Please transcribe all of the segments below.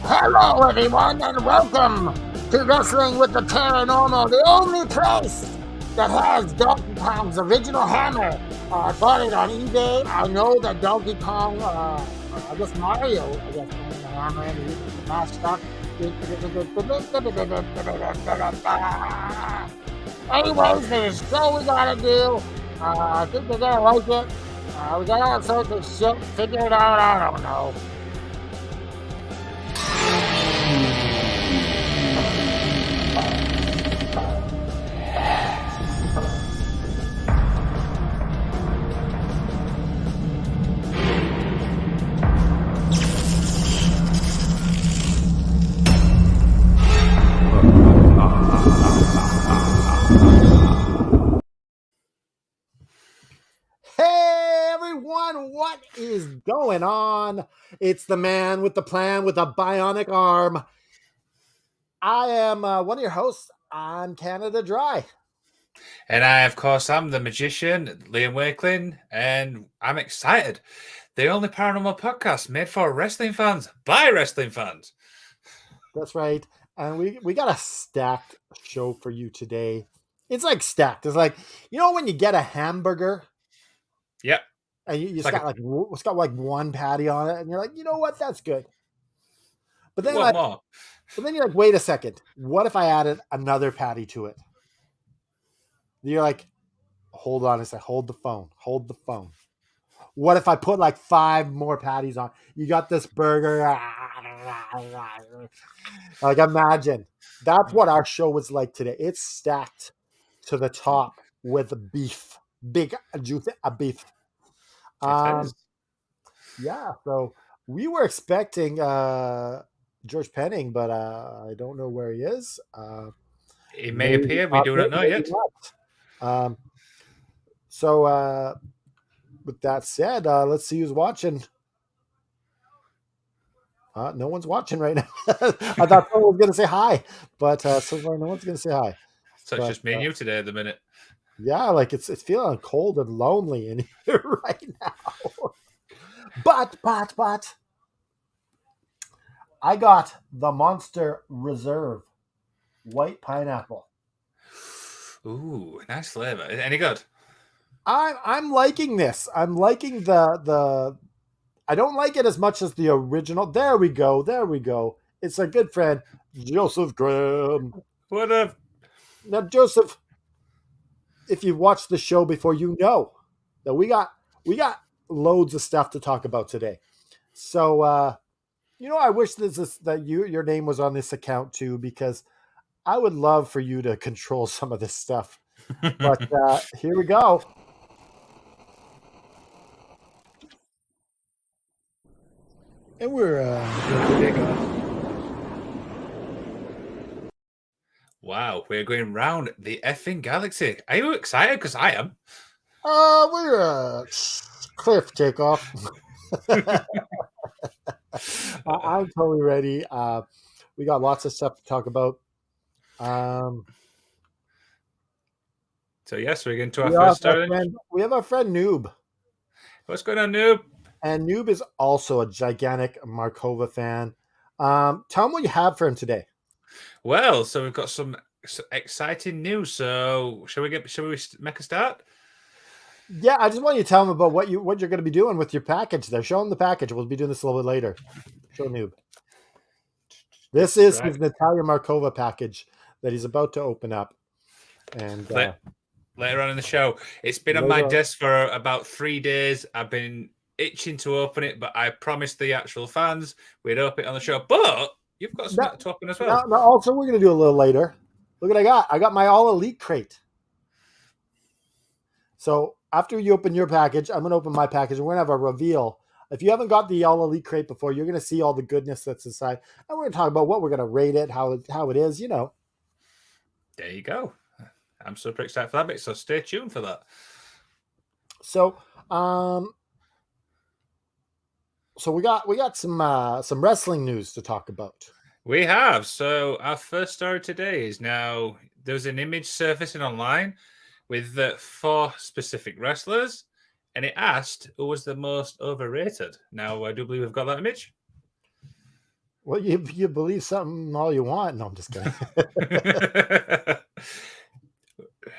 Hello, everyone, and welcome to Wrestling with the Paranormal, the only place that has Donkey Kong's original hammer. I bought it on eBay. I know that Donkey Kong, I guess Mario, owned the hammer and he used the mashed up. Anyways, there's a show we gotta do. I think they're gonna like it. We got all sorts of shit. Figure it out. I don't know. Hey everyone, what is going on? It's the man with the plan with a bionic arm. I am one of your hosts. I'm Canada Dry. And of course, I'm the magician, Liam Wakelin, and I'm excited. The only paranormal podcast made for wrestling fans by wrestling fans. That's right. And we got a stacked show for you today. It's like stacked. It's like, you know when you get a hamburger? Yep. And it's got like one patty on it, and you're like, you know what, that's good. But then more? But then you're like, wait a second. What if I added another patty to it? You're like, hold on a sec. Hold the phone. What if I put like 5 more patties on? You got this burger. Like, imagine. That's what our show was like today. It's stacked to the top with beef. Big, juicy beef. It is. Yeah, so we were expecting George Penning, but I don't know where he is. It may appear. We do not know yet. So with that said, let's see who's watching. No one's watching right now. I thought someone was going to say hi, but so far no one's going to say hi. So it's just me and you today at the minute. Yeah, like it's feeling cold and lonely in here right now. But I got the Monster Reserve white pineapple. Ooh, nice flavor. Any good? I'm liking this. I'm liking the. I don't like it as much as the original. There we go. It's a good friend, Joseph Graham. What up? Now, Joseph, if you've watched the show before, you know that we got loads of stuff to talk about today. So, I wish that your name was on this account too, because I would love for you to control some of this stuff. But here we go. And we're Wow, we're going round the effing galaxy. Are you excited? Because I am. we're cliff takeoff. I'm totally ready. We got lots of stuff to talk about. So yes, we're going to our first story. We have our friend Noob. What's going on, Noob? And Noob is also a gigantic Markova fan. Tell him what you have for him today. Well, so we've got some exciting news. So shall we make a start? Yeah, I just want you to tell him about what you're going to be doing with your package there. Show him the package. We'll be doing this a little bit later. Show Noob. This is his Natalia Markova package that he's about to open up. And later on in the show, it's been on my desk for about 3 days. I've been itching to open it, but I promised the actual fans we'd open it on the show. But you've got something to open as well. Now, also, we're going to do a little later. Look what I got. I got my All Elite crate. So after you open your package, I'm going to open my package. We're going to have a reveal. If you haven't got the All Elite crate before, you're going to see all the goodness that's inside. And we're going to talk about what we're going to rate it, how it is, There you go. I'm super excited for that bit, so stay tuned for that. So, we got some wrestling news to talk about. We have. So our first story today is now there's an image surfacing online with 4 specific wrestlers, and it asked who was the most overrated. Now, I do believe we've got that image. Well, you believe something all you want. No, I'm just kidding.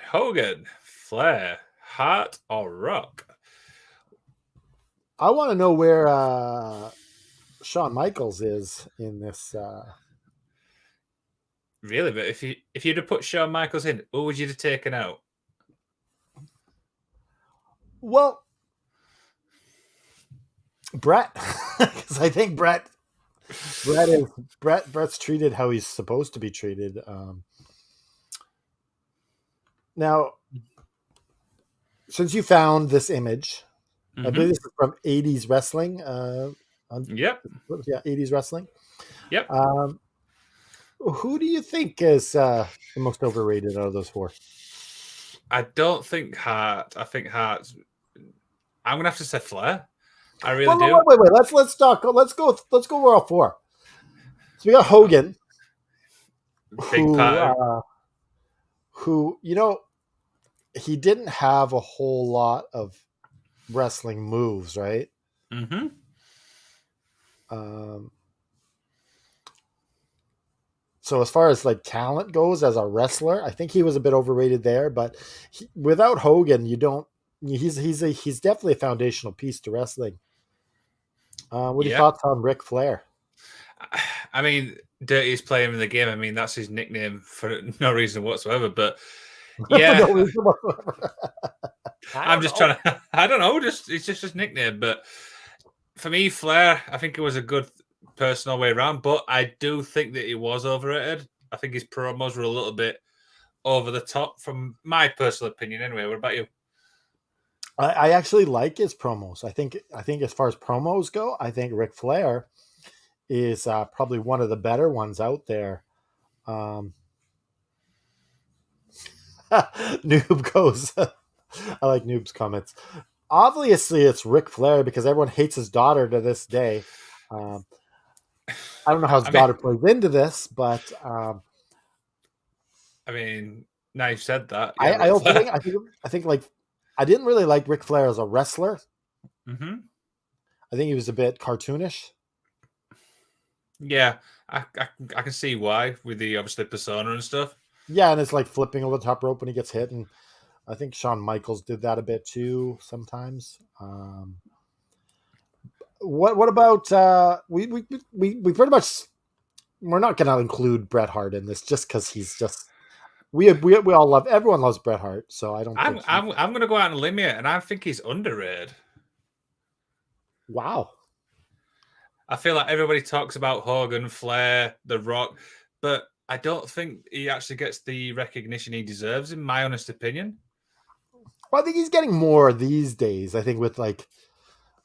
Hogan, Flair, Hart, or Rock? I want to know where Shawn Michaels is in this. Really, but if you'd have put Shawn Michaels in, who would you have taken out? Well, Bret, because I think Brett's treated how he's supposed to be treated. Now, since you found this image, I believe this is from 80s wrestling. Yep. Yeah, 80s wrestling. Yep. Who do you think is the most overrated out of those four? I don't think Hart. I think Hart's. I'm gonna have to say Flair. I really do. Wait. Let's talk. Let's go. We're all four. So we got Hogan, Big part. who he didn't have a whole lot of wrestling moves, right? Mm-hmm. So as far as like talent goes as a wrestler, I think he was a bit overrated there. But without Hogan, you don't. He's definitely a foundational piece to wrestling. What are your thoughts on Ric Flair? I mean, dirtiest player in the game. I mean, that's his nickname for no reason whatsoever. But yeah, no reason whatsoever. I'm just trying to. I don't know. It's just his nickname. But for me, Flair, I think it was a good personal way around. But I do think that he was overrated. I think his promos were a little bit over the top, from my personal opinion. Anyway, what about you? I actually like his promos. I think as far as promos go, I think Ric Flair is probably one of the better ones out there. Noob goes, I like Noob's comments. Obviously, it's Ric Flair because everyone hates his daughter to this day. I don't know how his daughter plays into this, but I mean, now you've said that. Yeah, I think like I didn't really like Ric Flair as a wrestler. Mm-hmm. I think he was a bit cartoonish. Yeah, I can see why with the obviously persona and stuff. Yeah, and it's like flipping over the top rope when he gets hit, and I think Shawn Michaels did that a bit too sometimes. What about we pretty much, we're not going to include Bret Hart in this just because he's just we all love, everyone loves Bret Hart, so I don't. I'm going to go out on a limb here, and I think he's underrated. Wow. I feel like everybody talks about Hogan, Flair, The Rock, but I don't think he actually gets the recognition he deserves, in my honest opinion. Well, I think he's getting more these days. I think with like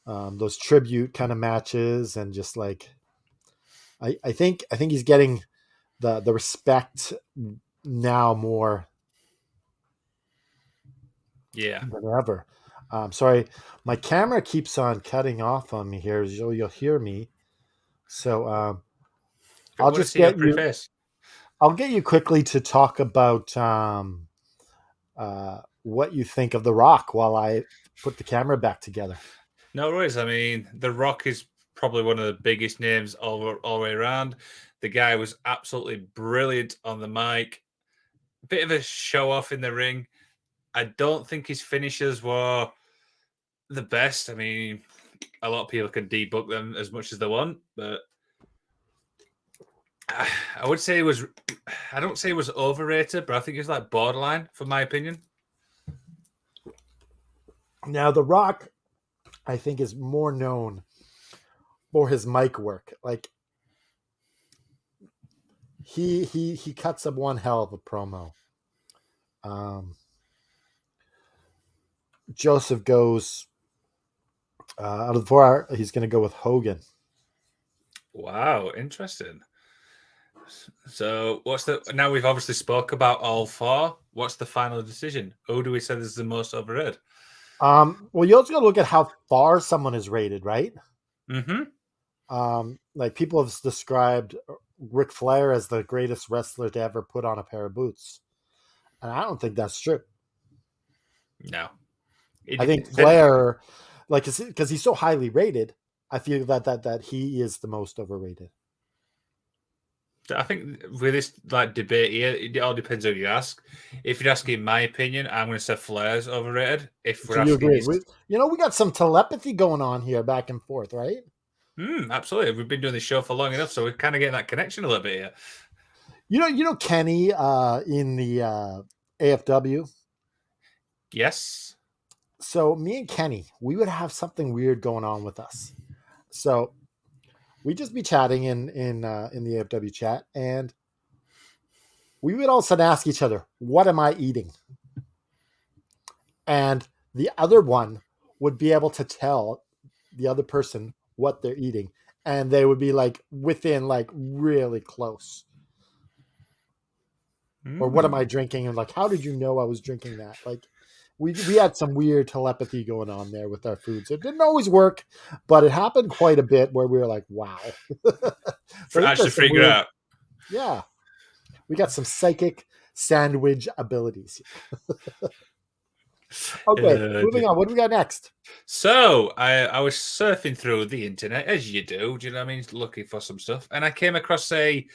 those tribute kind of matches, and just like I think he's getting the respect now more. Yeah. Than ever. Sorry, my camera keeps on cutting off on me here. You'll hear me. So I'll just get you. I'll get you quickly to talk about what you think of The Rock while I put the camera back together. No worries. I mean, The Rock is probably one of the biggest names all the way around. The guy was absolutely brilliant on the mic. Bit of a show off in the ring. I don't think his finishes were the best. I mean, a lot of people can debunk them as much as they want, but I would say it was. I don't say it was overrated, but I think it's like borderline, for my opinion. Now, The Rock, I think, is more known for his mic work. Like he cuts up one hell of a promo. Joseph goes out of the 4 hour. He's going to go with Hogan. Wow, interesting. So, now we've obviously spoke about all four. What's the final decision? Who do we say is the most overrated? Well, you also got to look at how far someone is rated, right? Mm-hmm. Like people have described Ric Flair as the greatest wrestler to ever put on a pair of boots, and I don't think that's true. No. I think Flair, like, because he's so highly rated, I feel that he is the most overrated. I think with this like debate here, it all depends who you ask. If you're asking my opinion, I'm going to say Flair's overrated. If we're So you asking, agree? We got some telepathy going on here, back and forth, right? Absolutely. We've been doing this show for long enough, so we're kind of getting that connection a little bit here. You know Kenny in the AFW. Yes. So me and Kenny, we would have something weird going on with us. So we'd just be chatting in the AFW chat, and we would all of a sudden ask each other, "What am I eating?" And the other one would be able to tell the other person what they're eating, and they would be like within like really close. Or what am I drinking? And like, how did you know I was drinking that? Like, we had some weird telepathy going on there with our foods. It didn't always work, but it happened quite a bit where we were like, wow. For actually figure out. Yeah. We got some psychic sandwich abilities. Okay, moving on. What do we got next? So I was surfing through the internet, as you do. Do you know what I mean? Looking for some stuff, and I came across a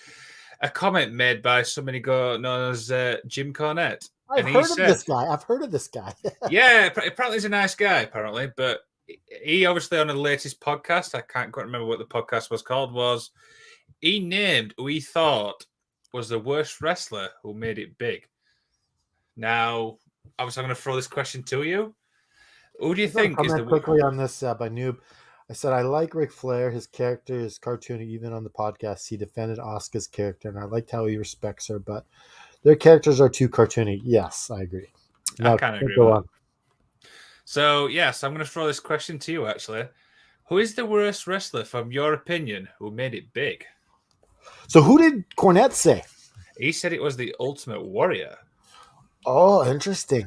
comment made by somebody known as Jim Cornette. I've heard of this guy. Yeah, apparently he's a nice guy, apparently. But he obviously on the latest podcast, I can't quite remember what the podcast was called, he named who he thought was the worst wrestler who made it big. Now, obviously, I'm going to throw this question to you. Who do you think is the quickly on this by Noob? I said, I like Ric Flair. His character is cartoony. Even on the podcast, he defended Asuka's character, and I liked how he respects her, but their characters are too cartoony. Yes, I agree. I kind of agree with that. So, yes, I'm going to throw this question to you, actually. Who is the worst wrestler, from your opinion, who made it big? So who did Cornette say? He said it was the Ultimate Warrior. Oh, interesting.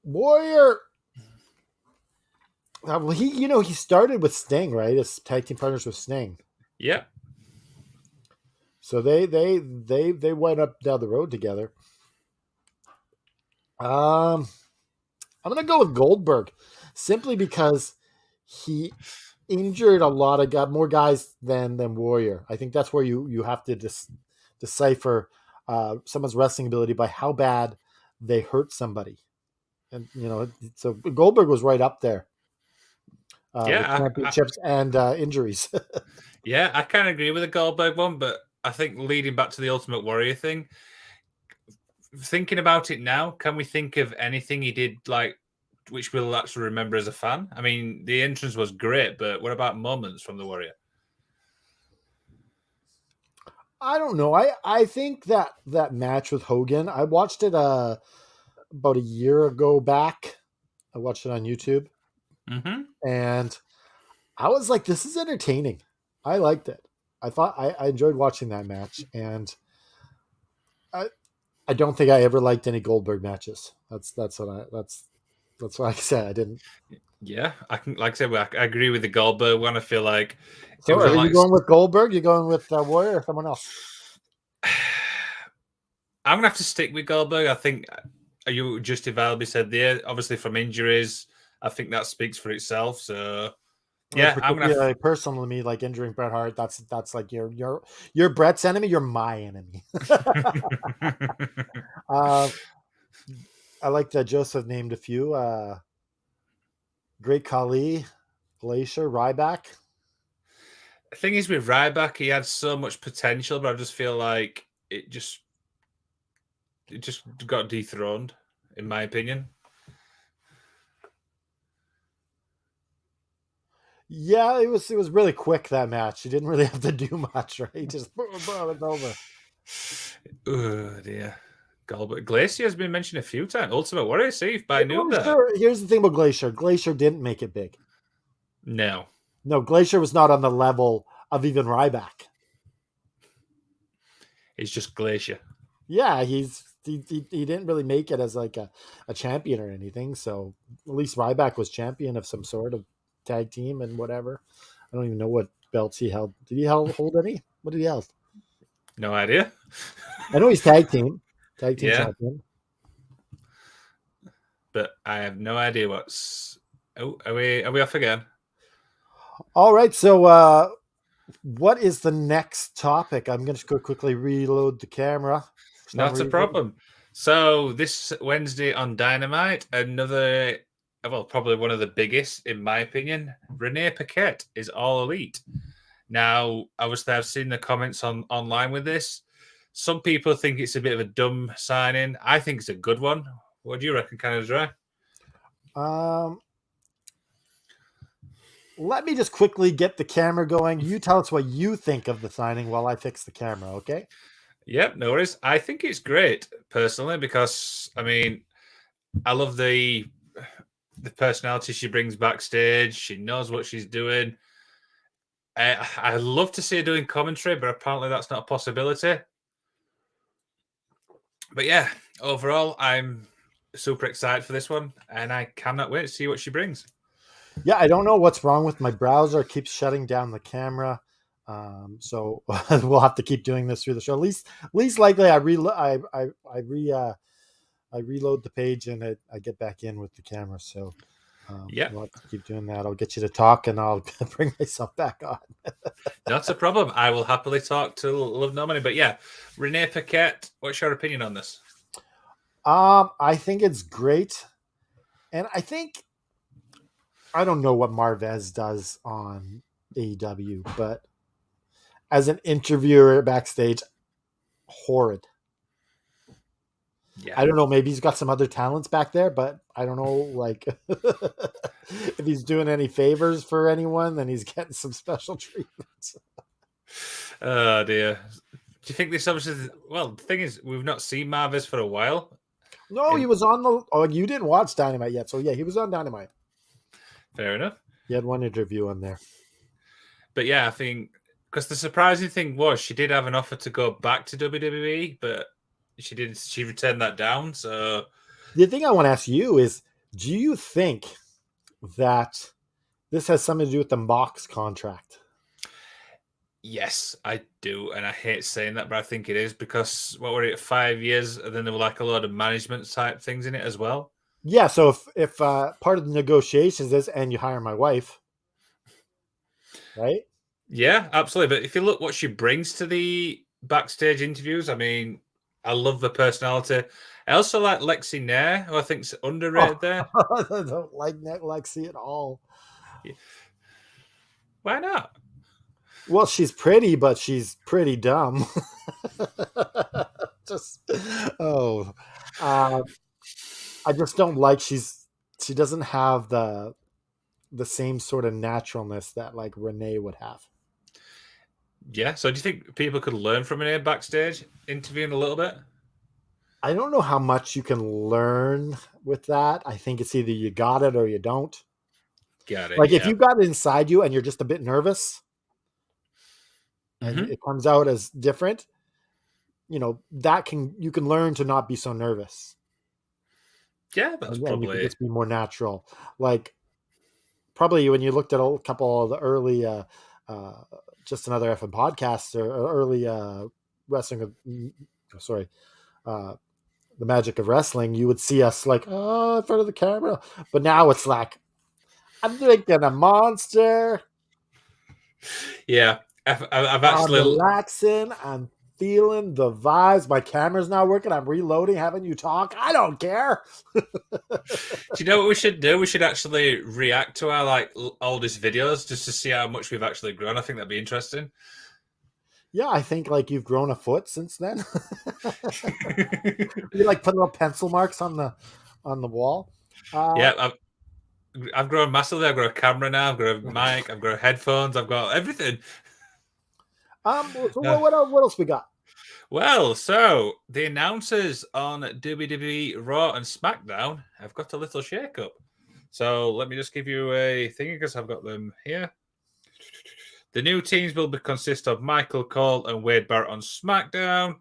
Warrior. Well, he started with Sting, right? As tag team partners with Sting. Yeah. So they went up down the road together. I'm gonna go with Goldberg, simply because he injured a lot of more guys than Warrior. I think that's where you have to decipher someone's wrestling ability by how bad they hurt somebody. And so Goldberg was right up there. With championships and injuries. Yeah, I kind of agree with the Goldberg one, but I think leading back to the Ultimate Warrior thing, thinking about it now, can we think of anything he did like which we'll actually remember as a fan? I mean, the entrance was great, but what about moments from the Warrior? I don't know. I think that match with Hogan, I watched it about a year ago back. I watched it on YouTube. Mm-hmm. And I was like, this is entertaining. I liked it. I thought I enjoyed watching that match. And I don't think I ever liked any Goldberg matches. That's what I said. I didn't. Yeah, I agree with the Goldberg one. I feel like. So are you going with Goldberg? You going with Warrior or someone else? I'm gonna have to stick with Goldberg. I think you justifiably said there. Obviously, from injuries, I think that speaks for itself. So, yeah, I'm gonna. Personally, me like injuring Bret Hart. That's like you're Bret's enemy. You're my enemy. I like that Joseph named a few. Great Khali, Glacier, Ryback. The thing is with Ryback, he had so much potential, but I just feel like it just got dethroned, in my opinion. Yeah, it was really quick, that match. He didn't really have to do much, right? He just it's over. Oh dear. Goldberg. Glacier has been mentioned a few times. Ultimate Warrior, safe by Noob. Sure. Here's the thing about Glacier. Glacier didn't make it big. No, Glacier was not on the level of even Ryback. He's just Glacier. Yeah, he didn't really make it as like a champion or anything. So at least Ryback was champion of some sort of tag team and whatever. I don't even know what belts he held. Did he hold any? What did he hold? No idea. I know he's tag team Yeah. champion. But I have no idea what's. Oh, are we off again? All right, so what is the next topic? I'm going to go quickly reload the camera. For some Not a reason. problem. So this Wednesday on Dynamite, probably one of the biggest, in my opinion, Renee Paquette is All Elite. Now, obviously, I've seen the comments online with this. Some people think it's a bit of a dumb signing. I think it's a good one. What do you reckon, Canada Dry? Let me just quickly get the camera going. You tell us what you think of the signing while I fix the camera, okay? Yep, no worries. I think it's great, personally, because, I mean, I love the personality she brings backstage. She knows what she's doing. I love to see her doing commentary, but apparently that's not a possibility. But yeah, overall, I'm super excited for this one, and I cannot wait to see what she brings. Yeah, I don't know what's wrong with my browser. It keeps shutting down the camera. So we'll have to keep doing this through the show. Least likely, I reload the page and I get back in with the camera. So yeah, we'll have to keep doing that. I'll get you to talk and I'll bring myself back on. Not a problem. I will happily talk to Love No Money. But yeah, Renee Paquette, what's your opinion on this? I think it's great, and I don't know what Marvez does on AEW, but as an interviewer backstage, horrid. Yeah. I don't know. Maybe he's got some other talents back there, but I don't know. Like, if he's doing any favors for anyone, then he's getting some special treatment. Oh dear. Do you think this obviously? Well, the thing is, we've not seen Marvez for a while. No, he was on the. Oh, you didn't watch Dynamite yet, so yeah, he was on Dynamite. Fair enough. He had one interview on there. But yeah, I think because the surprising thing was she did have an offer to go back to WWE, but she returned that down. So the thing I want to ask you is, do you think that this has something to do with the Mox contract? Yes, I do, and I hate saying that, but I think it is because what were it, 5 years, and then there were like a lot of management type things in it as well. Yeah, so if part of the negotiations is, and you hire my wife, right? Yeah, absolutely. But if you look what she brings to the backstage interviews, I mean, I love the personality. I also like Lexi Nair, who I think's underrated there. I don't like Lexi at all. Yeah. Why not? Well, she's pretty, but she's pretty dumb. I just don't like she doesn't have the same sort of naturalness that like Renee would have. Yeah. So do you think people could learn from Renee backstage interviewing a little bit? I don't know how much you can learn with that. I think it's either you got it or you don't. Got it. Like if you got it inside you and you're just a bit nervous, and it comes out as different, you know, you can learn to not be so nervous. Yeah, that's probably. You can just be more natural. Like probably when you looked at a couple of the early, just another FM podcasts or early wrestling. Sorry, the magic of wrestling. You would see us like in front of the camera, but now it's like I'm drinking a Monster. Yeah, I've actually I'm relaxing. I'm feeling the vibes. My camera's not working. I'm reloading, having you talk. I don't care. Do you know what we should do? We should actually react to our like oldest videos just to see how much we've actually grown. I think that'd be interesting. Yeah, I think like you've grown a foot since then. You like put little pencil marks on the wall. Yeah, I've grown massively. I've got a camera now. I've got a mic. I've got headphones. I've got everything. So what else we got? Well, so the announcers on WWE Raw and SmackDown have got a little shake-up. So let me just give you a thing because I've got them here. The new teams will consist of Michael Cole and Wade Barrett on SmackDown,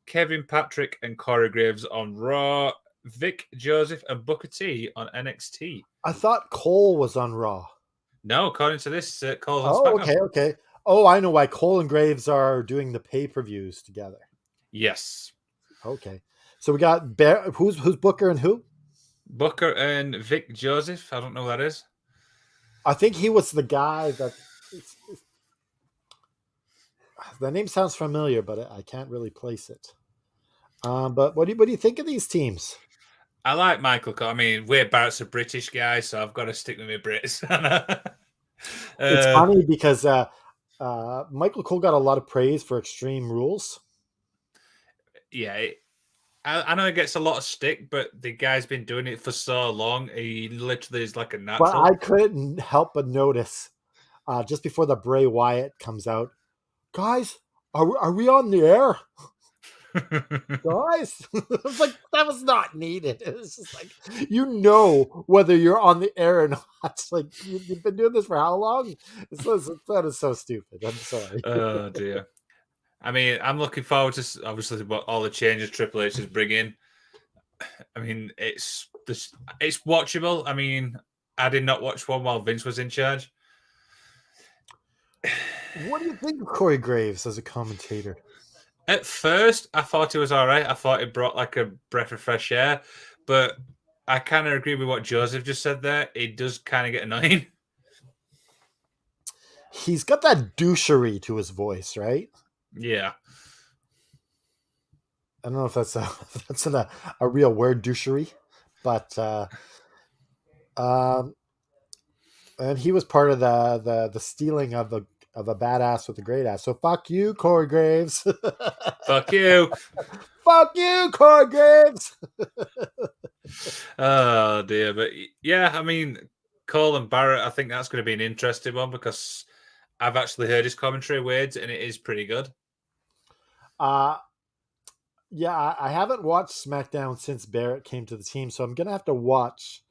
Kevin Patrick and Corey Graves on Raw, Vic Joseph and Booker T on NXT. I thought Cole was on Raw. No, according to this, Cole's on SmackDown. Okay. Oh, I know why Cole and Graves are doing the pay-per-views together. Yes. Okay. So we got who's Booker and who? Booker and Vic Joseph. I don't know who that is. I think he was the guy that. The name sounds familiar, but I can't really place it. But what do you think of these teams? I like Michael Cole. I mean, Wade Barrett's a British guy, so I've got to stick with my Brits. It's funny because Michael Cole got a lot of praise for Extreme Rules. Yeah, I know he gets a lot of stick, but the guy's been doing it for so long. He literally is like a natural. But I couldn't help but notice just before the Bray Wyatt comes out, guys, are we on the air? Guys, it's like that was not needed. It's just like whether you're on the air or not. It's like you've been doing this for how long? That is so stupid. I'm sorry. Oh dear. I mean, I'm looking forward to obviously what all the changes Triple H is bringing. I mean, it's watchable. I mean, I did not watch one while Vince was in charge. What do you think of Corey Graves as a commentator? At first, I thought it was all right. I thought it brought like a breath of fresh air, but I kind of agree with what Joseph just said there. It does kind of get annoying. He's got that douchery to his voice, right? Yeah. I don't know if that's a real word, douchery, but and he was part of the stealing of a badass with a great ass. So fuck you, Corey Graves. Fuck you. Fuck you, Corey Graves. Oh dear, but yeah, I mean, Cole and Barrett, I think that's going to be an interesting one because I've actually heard his commentary, Wade's, and it is pretty good. Yeah, I haven't watched SmackDown since Barrett came to the team, so I'm gonna have to watch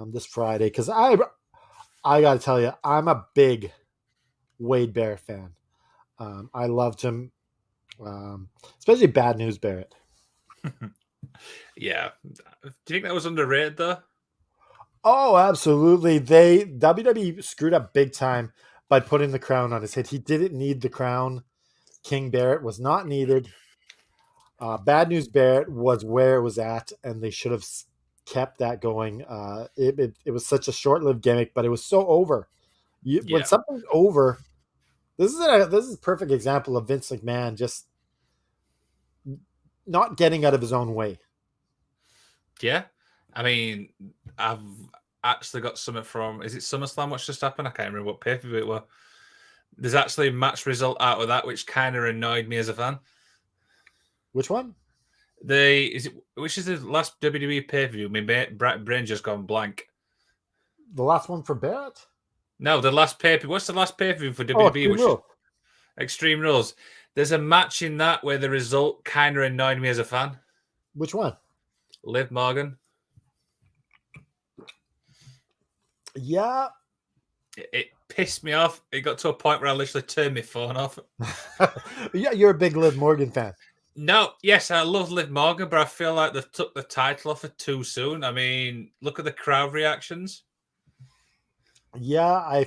this Friday because I got to tell you, I'm a big Wade Barrett fan. I loved him, especially Bad News Barrett. Yeah, do you think that was underrated though? Oh, absolutely. WWE screwed up big time by putting the crown on his head. He didn't need the crown. King Barrett was not needed. Bad News Barrett was where it was at, and they should have kept that going. It was such a short-lived gimmick, but it was so over. When something's over, this is a perfect example of Vince McMahon just not getting out of his own way. Yeah, I mean, I've actually got something from, is it SummerSlam what's just happened? I can't remember what pay-per-view it was. There's actually a match result out of that, which kind of annoyed me as a fan. Which one? Which is the last WWE pay-per-view? My brain just gone blank. The last one for Barrett? No, the last pay-per-view. What's the last pay-per-view for WWE? Extreme Rules. There's a match in that where the result kind of annoyed me as a fan. Which one? Liv Morgan. Yeah. It pissed me off. It got to a point where I literally turned my phone off. Yeah, you're a big Liv Morgan fan. No, yes, I love Liv Morgan, but I feel like they've took the title off her too soon. I mean, look at the crowd reactions. Yeah,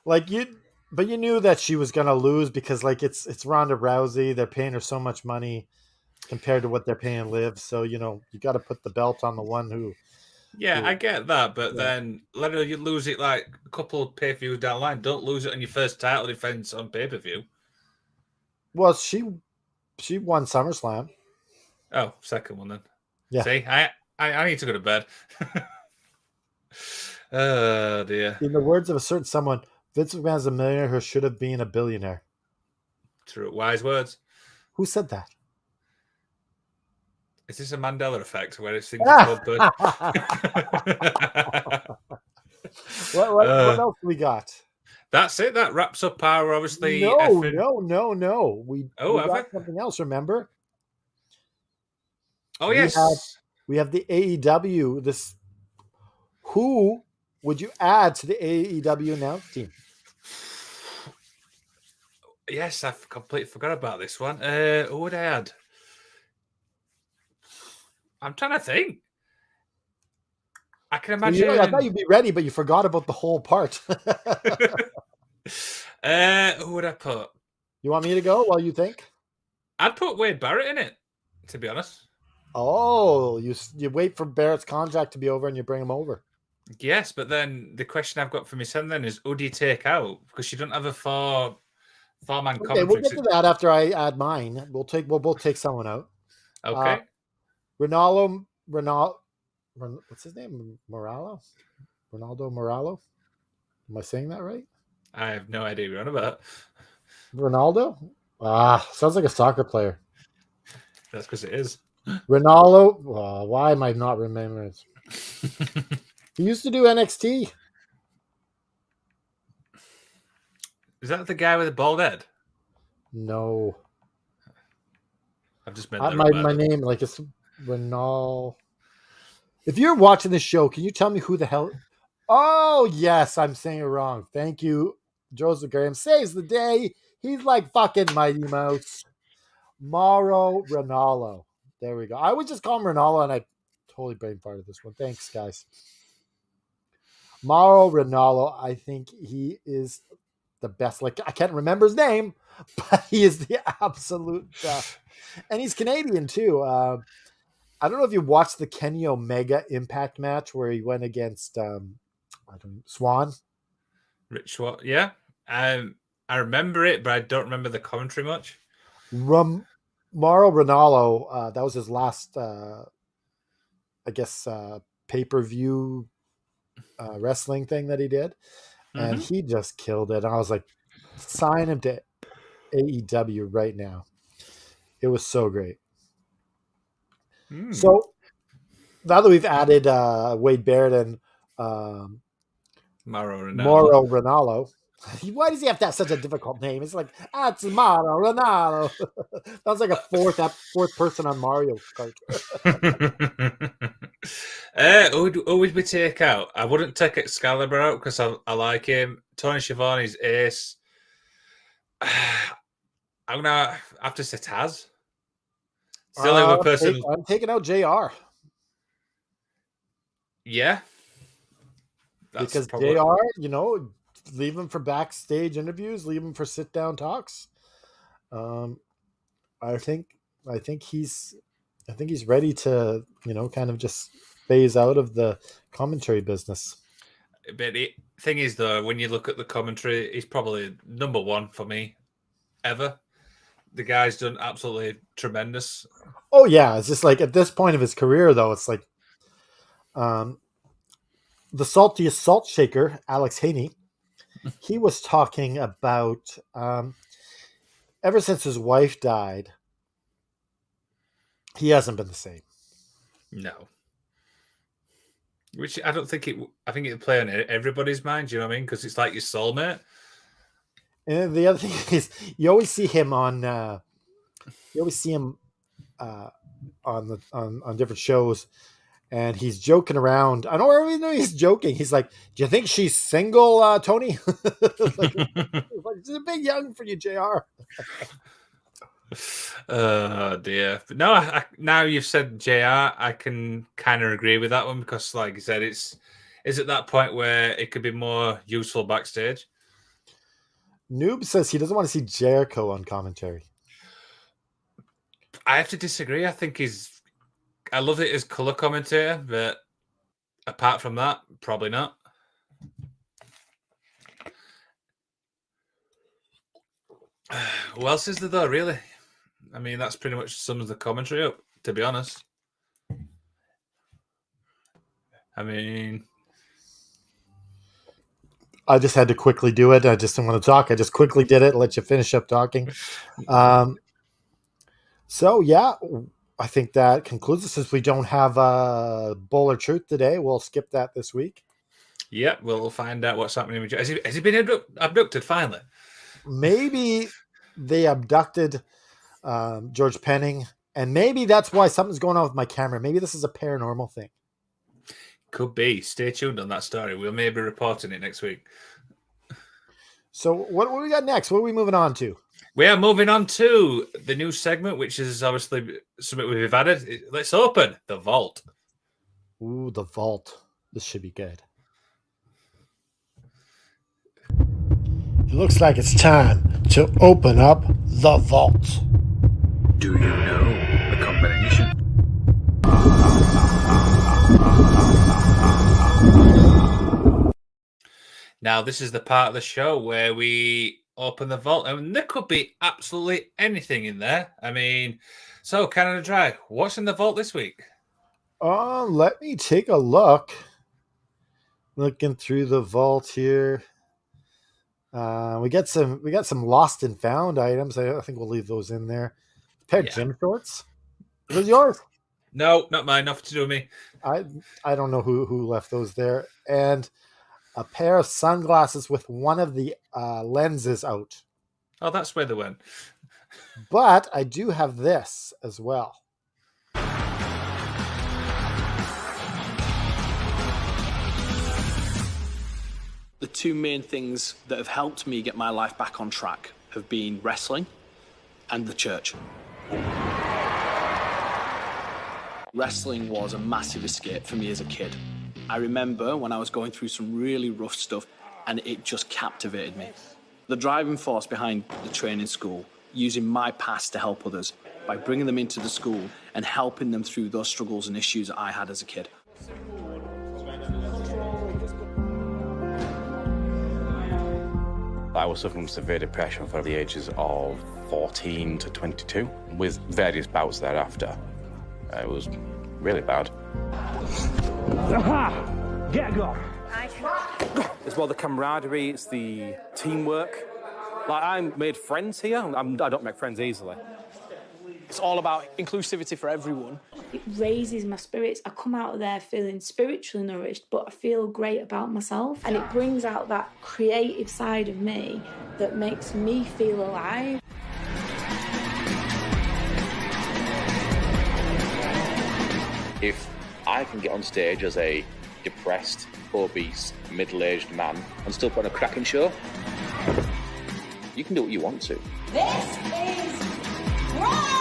but you knew that she was gonna lose because it's Ronda Rousey. They're paying her so much money compared to what they're paying Liv. So you got to put the belt on the one who. Yeah, I get that, but then let her lose it like a couple of pay-per-views down the line. Don't lose it on your first title defense on pay-per-view. Well, she won SummerSlam. Oh, second one then. Yeah. See, I need to go to bed. Oh dear. In the words of a certain someone, Vince McMahon's a millionaire who should have been a billionaire. True, wise words. Who said that? Is this a Mandela effect where it's things called good? What else we got? That's it. That wraps up our obviously. No. We got something else. Remember? Oh yes. We have the AEW. Who would you add to the AEW announce team? Yes, I've completely forgot about this one. Who would I add? I'm trying to think. I can imagine. I thought you'd be ready, but you forgot about the whole part. Who would I put? You want me to go while you think? I'd put Wade Barrett in it, to be honest. Oh, you wait for Barrett's contract to be over and you bring him over. Yes, but then the question I've got for my son then is, who do you take out? Because you don't have a four-man commentary. We'll get to that after I add mine. We'll both take someone out. Okay. Ronaldo, what's his name? Ronaldo Moralo? Am I saying that right? I have no idea what you're on about. Ronaldo? Sounds like a soccer player. That's because it is. Ronaldo. Why am I not remembering it? He used to do NXT. Is that the guy with the bald head? No. I've just made my name, like it's Ronaldo. If you're watching this show, can you tell me who the hell? Oh, yes, I'm saying it wrong. Thank you. Joseph Graham saves the day. He's like fucking Mighty Mouse. Mauro Ronaldo. There we go. I would just call him Ronaldo, and I totally brain farted this one. Thanks, guys. Mauro Ronaldo, I think he is the best. Like, I can't remember his name, but he is the absolute best. And he's Canadian, too. I don't know if you watched the Kenny Omega Impact match where he went against Swan. Rich Swan, yeah. I remember it, but I don't remember the commentary much. Mauro Ronaldo, that was his last, pay-per-view wrestling thing that he did. And he just killed it. And I was like, sign him to AEW right now. It was so great. So now that we've added Wade Barrett and Mauro Ronaldo, why does he have to have such a difficult name? It's like, it's Mauro Ronaldo. Sounds like a fourth person on Mario Kart. Who would we take out? I wouldn't take Excalibur out because I like him. Tony Schiavone's ace. I'm gonna have to say Taz. Still a person. I'm taking out JR. Yeah. Because JR, leave him for backstage interviews, leave him for sit down talks. I think he's ready to, kind of just phase out of the commentary business. But the thing is, though, when you look at the commentary, he's probably number one for me ever. The guy's done absolutely tremendous. Oh, yeah. It's just like at this point of his career, though, it's like the saltiest salt shaker, Alex Haney, he was talking about ever since his wife died, he hasn't been the same. No. Which I don't think I think it'll play on everybody's mind, you know what I mean? Because it's like your soulmate. And the other thing is, you always see him on different shows, and he's joking around. I don't really know he's joking. He's like, "Do you think she's single, Tony?" like, it's a bit young for you, JR. Oh dear! But no, now you've said JR, I can kind of agree with that one because, like you said, it's at that point where it could be more useful backstage. Noob says he doesn't want to see Jericho on commentary. I have to disagree. I think I love it as color commentator, but apart from that, probably not. Who else is there though, really? I mean, that's pretty much sums the commentary up, to be honest. I mean, I just had to quickly do it. I just didn't want to talk. I just quickly did it. Let you finish up talking. So, yeah, I think that concludes it. Since we don't have a Bull or Truth today, we'll skip that this week. Yeah, we'll find out what's happening with Has he been abducted finally? Maybe they abducted George Penning, and maybe that's why something's going on with my camera. Maybe this is a paranormal thing. Could be. Stay tuned on that story. We'll maybe reporting it next week. So what we got next? What are we moving on to? We are moving on to the new segment, which is obviously something we've added. Let's open the vault. Ooh, the vault. This should be good. It looks like it's time to open up the vault. Do you know the combination? Now, this is the part of the show where we open the vault, and there could be absolutely anything in there. I mean, so Canada Dry, what's in the vault this week? Let me take a look. Looking through the vault here. We got some lost and found items. I think we'll leave those in there. A pair of gym shorts. Are those yours? No, not mine. Nothing to do with me. I don't know who left those there. And a pair of sunglasses with one of the lenses out. Oh, that's where they went. But I do have this as well. The two main things that have helped me get my life back on track have been wrestling and the church. Wrestling was a massive escape for me as a kid. I remember when I was going through some really rough stuff and it just captivated me. The driving force behind the training school, using my past to help others by bringing them into the school and helping them through those struggles and issues that I had as a kid. I was suffering from severe depression from the ages of 14 to 22, with various bouts thereafter. It was really bad. Aha! Get a go! It's well the camaraderie, it's the teamwork. Like, I made friends here. I don't make friends easily. It's all about inclusivity for everyone. It raises my spirits. I come out of there feeling spiritually nourished, but I feel great about myself. And it brings out that creative side of me that makes me feel alive. If I can get on stage as a depressed, obese, middle-aged man and still put on a cracking show, you can do what you want to. This is Raw!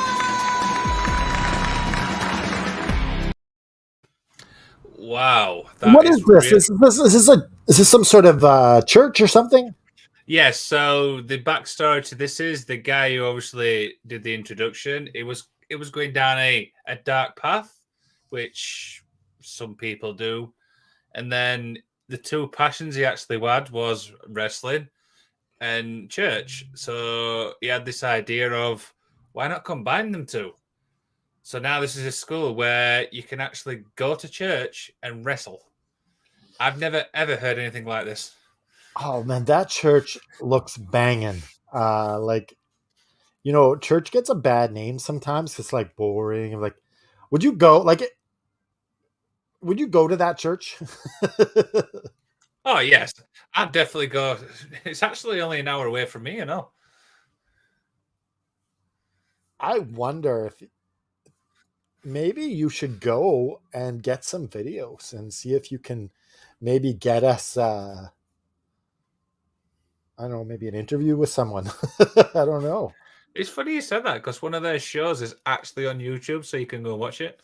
Wow. What is this? Really... Is this some sort of church or something? Yes. So the backstory to this is the guy who obviously did the introduction. It was going down a dark path, which some people do, and then the two passions he actually had was wrestling and church. So he had this idea of why not combine them two. So now this is a school where you can actually go to church and wrestle. I've never, ever heard anything like this. Oh, man, that church looks banging. Church gets a bad name sometimes. It's like boring. Like, would you go to that church? Oh, yes. I'd definitely go. It's actually only an hour away from me, I wonder if maybe you should go and get some videos and see if you can maybe get us, I don't know, maybe an interview with someone. I don't know. It's funny you said that because one of their shows is actually on YouTube, so you can go watch it.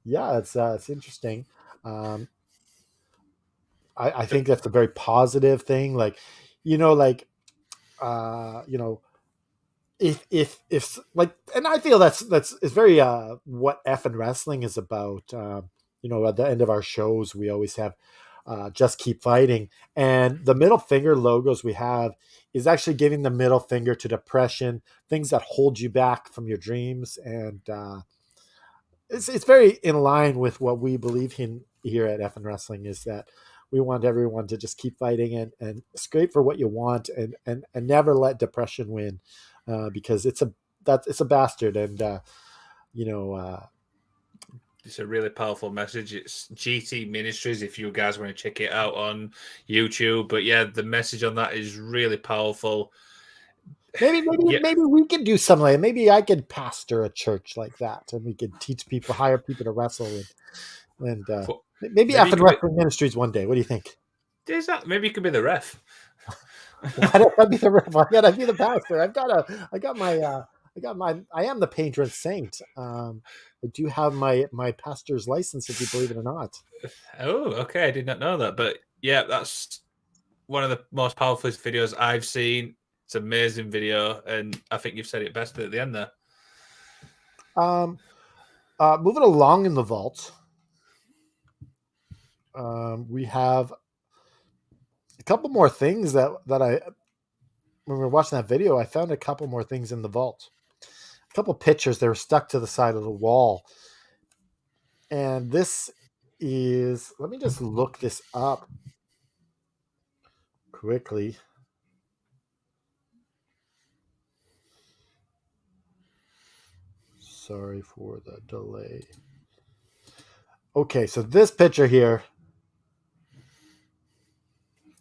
Yeah, it's interesting. I think that's a very positive thing. Like, if like, and I feel that's it's very what effing wrestling is about. At the end of our shows, we always have just keep fighting, and the middle finger logos we have is actually giving the middle finger to depression, things that hold you back from your dreams, and it's very in line with what we believe in here at effing wrestling, is that we want everyone to just keep fighting and scrape for what you want, and never let depression win. Because it's a bastard, and it's a really powerful message. It's GT Ministries if you guys want to check it out on YouTube. But yeah, the message on that is really powerful. Maybe we could do something like that. Maybe I could pastor a church like that, and we could teach people, hire people to wrestle, and maybe after wrestling ministries one day. What do you think? Maybe you could be the ref. Why don't I be the ref? Why can't I be the pastor? I am the patron saint. I do have my pastor's license, if you believe it or not. Oh, okay. I did not know that. But yeah, that's one of the most powerful videos I've seen. It's an amazing video, and I think you've said it best at the end there. Moving along in the vault, we have a couple more things that I, when we were watching that video, I found a couple more things in the vault. A couple pictures that were stuck to the side of the wall. And this is, let me just look this up quickly. Sorry for the delay. Okay, so this picture here,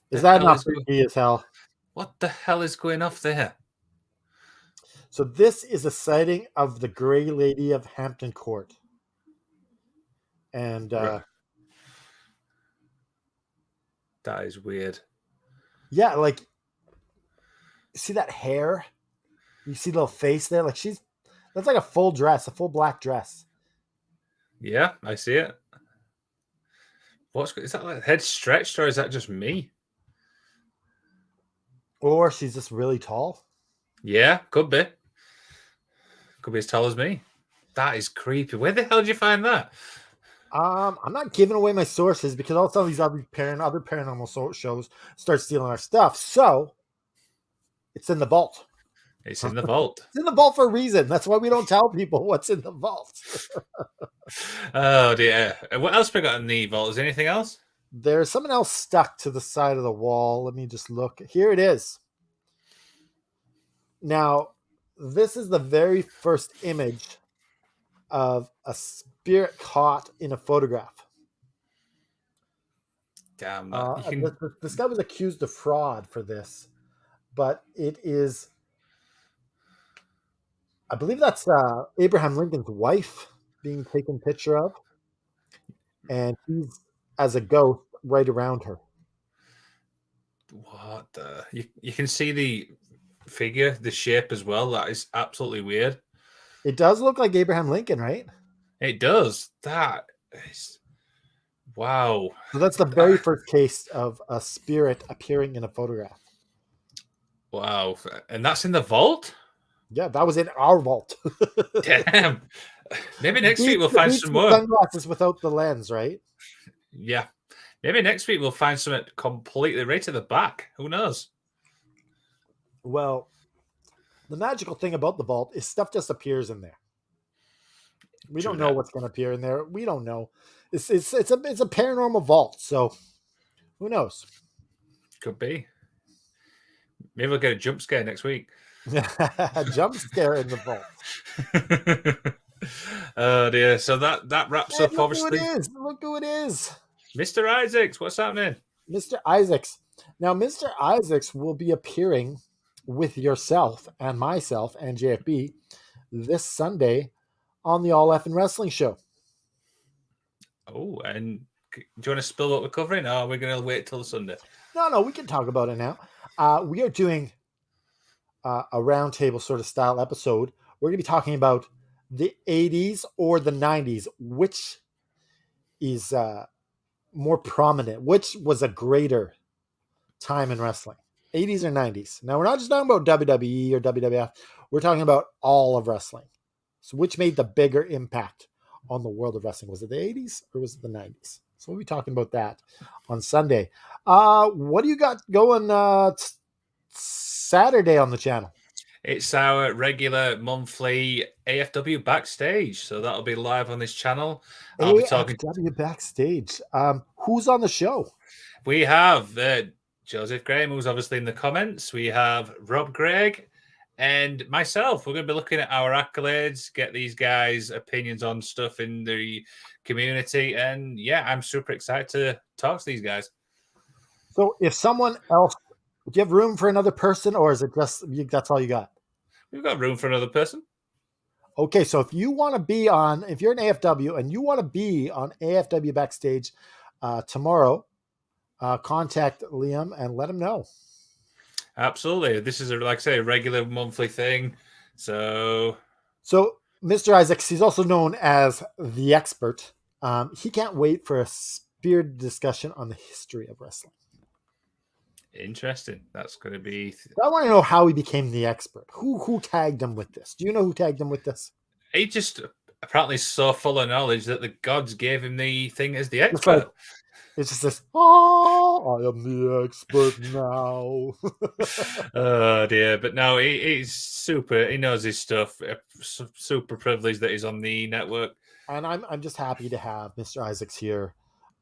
is that not creepy as hell? What the hell is going off there? So this is a sighting of the Grey Lady of Hampton Court. And that is weird. Yeah, like, see that hair? You see the little face there? Like that's like a full dress, a full black dress. Yeah, I see it. Is that like head stretched, or is that just me? Or she's just really tall. Yeah, could be. Could be as tall as me. That is creepy. Where the hell did you find that? I'm not giving away my sources because all of a sudden these other paranormal shows start stealing our stuff. So it's in the vault. It's in the vault. It's in the vault for a reason. That's why we don't tell people what's in the vault. Oh dear. What else we got in the vault? Is there anything else? There's something else stuck to the side of the wall. Let me just look. Here it is. Now, this is the very first image of a spirit caught in a photograph. Damn. This guy was accused of fraud for this, but it is, I believe that's Abraham Lincoln's wife being taken picture of, and he's as a ghost right around her. What the? You can see the figure, the shape as well. That is absolutely weird. It does look like Abraham Lincoln, right? It does. That is... Wow. So that's the very first case of a spirit appearing in a photograph. Wow. And that's in the vault? Yeah, that was in our vault. Damn. Maybe next week we'll find some more. Sunglasses without the lens, right? Yeah. Maybe next week we'll find something completely right to the back. Who knows? Well, the magical thing about the vault is stuff just appears in there. We don't know what's going to appear in there. We don't know. It's a paranormal vault, so who knows? Could be. Maybe we'll get a jump scare next week. A jump scare in the vault. Oh dear. So that wraps up. Obviously, look who it is. Mr. Isaacs. What's happening? Mr. Isaacs. Now, Mr. Isaacs will be appearing with yourself and myself and JFB this Sunday on the All Effin' Wrestling Show. Oh, and do you want to spill what we're covering, or are we going to wait till Sunday? No, we can talk about it now. We are doing a roundtable sort of style episode. We're going to be talking about the 80s or the 90s, which is more prominent, which was a greater time in wrestling, 80s or 90s. Now, we're not just talking about WWE or WWF. We're talking about all of wrestling. So which made the bigger impact on the world of wrestling? Was it the 80s or was it the 90s? So we'll be talking about that on Sunday. What do you got going Saturday on the channel? It's our regular monthly AFW Backstage. So that'll be live on this channel. I'll be talking AFW Backstage. Who's on the show? We have Joseph Graham, who's obviously in the comments. We have Rob Gregg and myself. We're going to be looking at our accolades, get these guys' opinions on stuff in the community. And yeah, I'm super excited to talk to these guys. So if someone else, do you have room for another person, or is it just that's all you got? We've got room for another person. Okay, so if you want to be on, if you're an AFW and you want to be on AFW Backstage tomorrow, contact Liam and let him know. Absolutely. This is, like I say, a regular monthly thing. So Mr. Isaacs, he's also known as the expert. He can't wait for a spirited discussion on the history of wrestling. Interesting. That's going to be. I want to know how he became the expert. Who tagged him with this? Do you know who tagged him with this? He just apparently is so full of knowledge that the gods gave him the thing as the It's expert. like, it's just this. Oh, I am the expert now. Oh dear, but no, he's super. He knows his stuff. Super privileged that he's on the network. And I'm just happy to have Mr. Isaacs here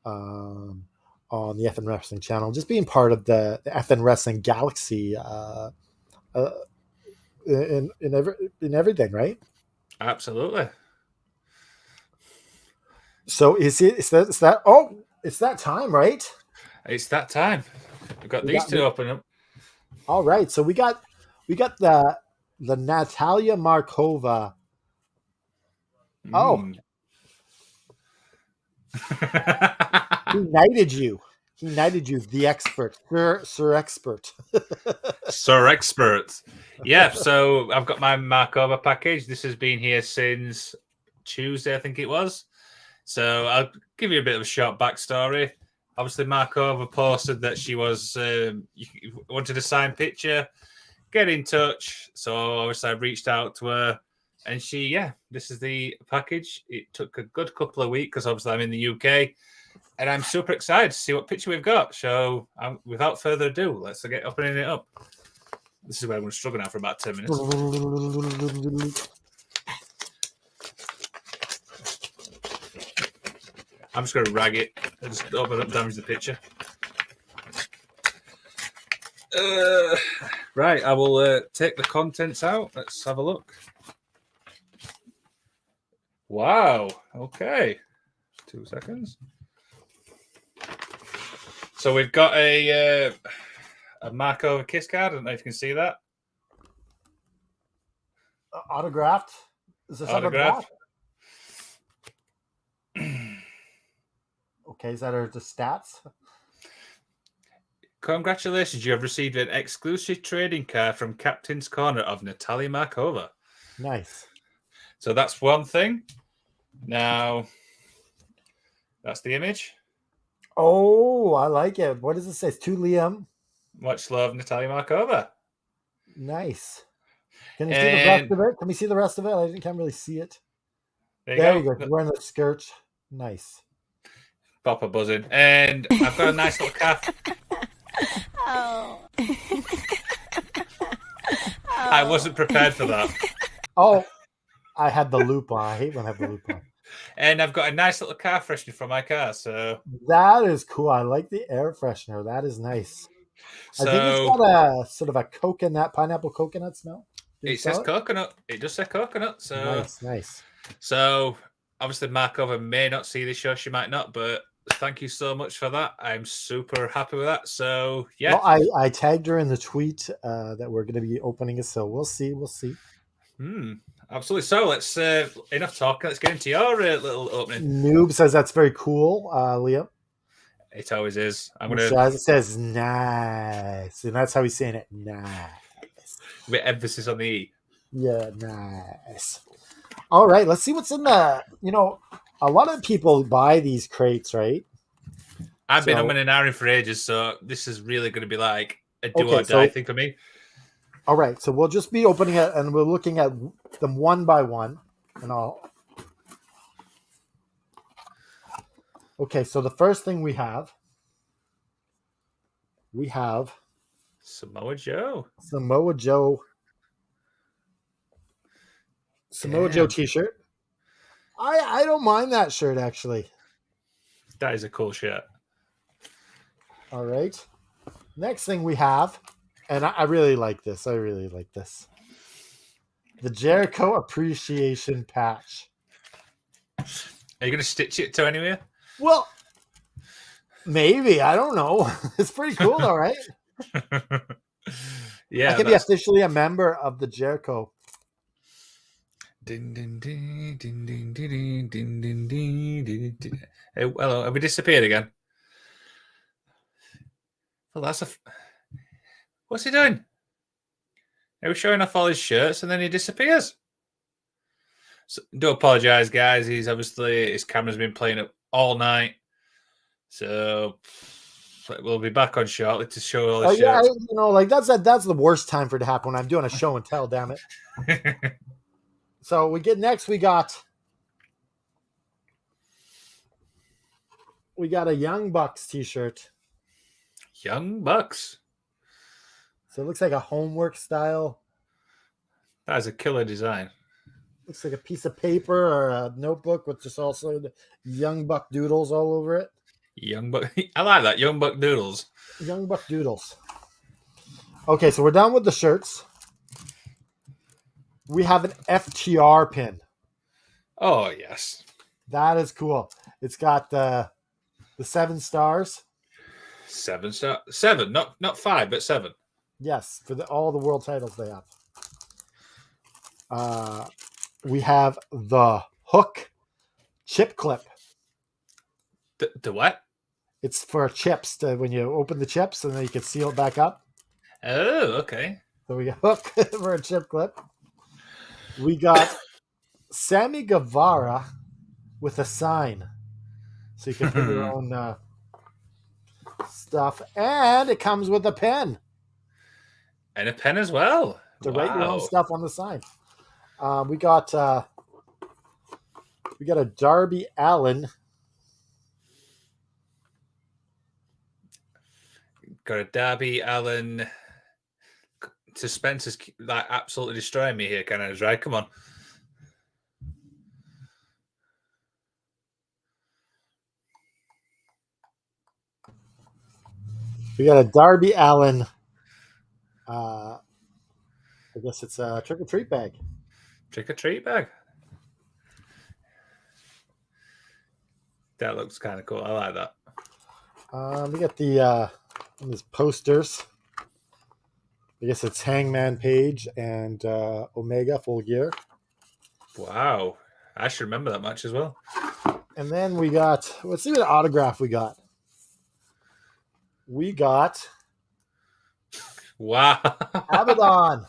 on the FN Wrestling channel, just being part of the FN Wrestling galaxy in everything, right? Absolutely. So it's that time, right? It's that time. We've got these two open up. All right, so we got the Natalia Markova. Oh. He knighted you, the expert, Sir Expert. Sir Expert. Yeah, so I've got my Markova package. This has been here since Tuesday, I think it was. So I'll give you a bit of a short backstory. Obviously, Markova posted that she was wanted a signed picture. Get in touch. So obviously I reached out to her. And this is the package. It took a good couple of weeks because obviously I'm in the UK. And I'm super excited to see what picture we've got. So without further ado, let's get opening it up. This is where I'm going to struggle now for about 10 minutes. I'm just going to rag it and just open up, damage the picture. Right, I will take the contents out. Let's have a look. Wow. Okay. 2 seconds. So we've got a Markova kiss card. I don't know if you can see that. Autographed? Is this autographed? Okay, is that the stats? Congratulations, you have received an exclusive trading card from Captain's Corner of Natalia Markova. Nice. So that's one thing. Now, that's the image. Oh, I like it. What does it say? It's to Liam. Much love, Natalia Markova. Nice. Can you see the rest of it? Can we see the rest of it? I can't really see it. There you go. You're wearing the skirt. Nice. Pop a buzzing. And I've got a nice little calf. Oh. I wasn't prepared for that. Oh, I had the loop on. I hate when I have the loop on. And I've got a nice little car freshener for my car. So that is cool. I like the air freshener. That is nice. So, I think it's got a sort of a pineapple coconut smell. It says coconut. It just says coconut. So nice. So obviously Markova may not see this show. She might not, but thank you so much for that. I'm super happy with that. So yeah. Well, I tagged her in the tweet that we're going to be opening it. So we'll see. Absolutely. So let's enough talking. Let's get into your little opening. Noob says that's very cool, Liam. It always is. It says nice, and that's how he's saying it. Nice. With emphasis on the E. Yeah, nice. All right, let's see what's in the. A lot of people buy these crates, right? I've been umming and ahhing for ages, so this is really going to be like a do or die thing for me. All right, so we'll just be opening it, and we're looking at them one by one, and I'll. Okay, so the first thing we have Samoa Joe. Samoa Joe t-shirt. I don't mind that shirt, actually. That is a cool shirt. All right. Next thing we have, and I really like this. The Jericho Appreciation Patch. Are you going to stitch it to anywhere? Well, maybe. I don't know. It's pretty cool, though, right? Yeah. I can be officially a member of the Jericho. Ding, ding, ding, ding, ding, ding, ding, ding, ding, ding, ding. Hey, hello, have we disappeared again? Well, what's he doing? He was showing off all his shirts and then he disappears. So, do apologize, guys. His camera's been playing up all night. So We'll be back on shortly to show all the Oh yeah, shirts. like that's the worst time for it to happen when I'm doing a show and tell. Damn it. So we got a Young Bucks t-shirt. Young Bucks. So it looks like a homework style. That is a killer design. Looks like a piece of paper or a notebook with just also the Young Buck doodles all over it. Young Buck. I like that. Young Buck Doodles. Young Buck doodles. Okay, so we're done with the shirts. We have an FTR pin. Oh, yes. That is cool. It's got the 7 stars. 7 star. 7, not 5, but 7. Yes, for all the world titles they have. We have the Hook chip clip. The what? It's for chips when you open the chips and then you can seal it back up. Oh, okay. So we got Hook for a chip clip. We got Sammy Guevara with a sign. So you can put your own stuff. And it comes with a pen. And a pen as well. To write your own stuff on the sign. We got a Darby Allin. Got a Darby Allin. Suspense is like absolutely destroying me here, Ken. Right? Come on. We got a Darby Allin. I guess it's a trick or treat bag. Trick or treat bag. That looks kind of cool. I like that. We got these posters. I guess it's Hangman Page and Omega Full Gear. Wow. I should remember that match as well. And then we got, let's see what autograph we got. We got Wow. Abaddon.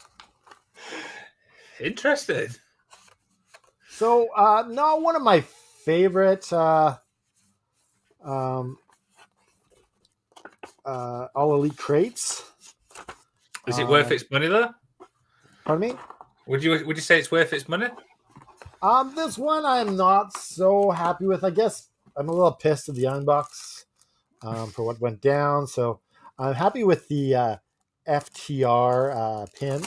Interesting. So, not one of my favorite All Elite crates. Is it worth its money though? Pardon me? Would you say it's worth its money? This one I'm not so happy with. I guess I'm a little pissed at the Young Bucks for what went down. So I'm happy with the FTR pin.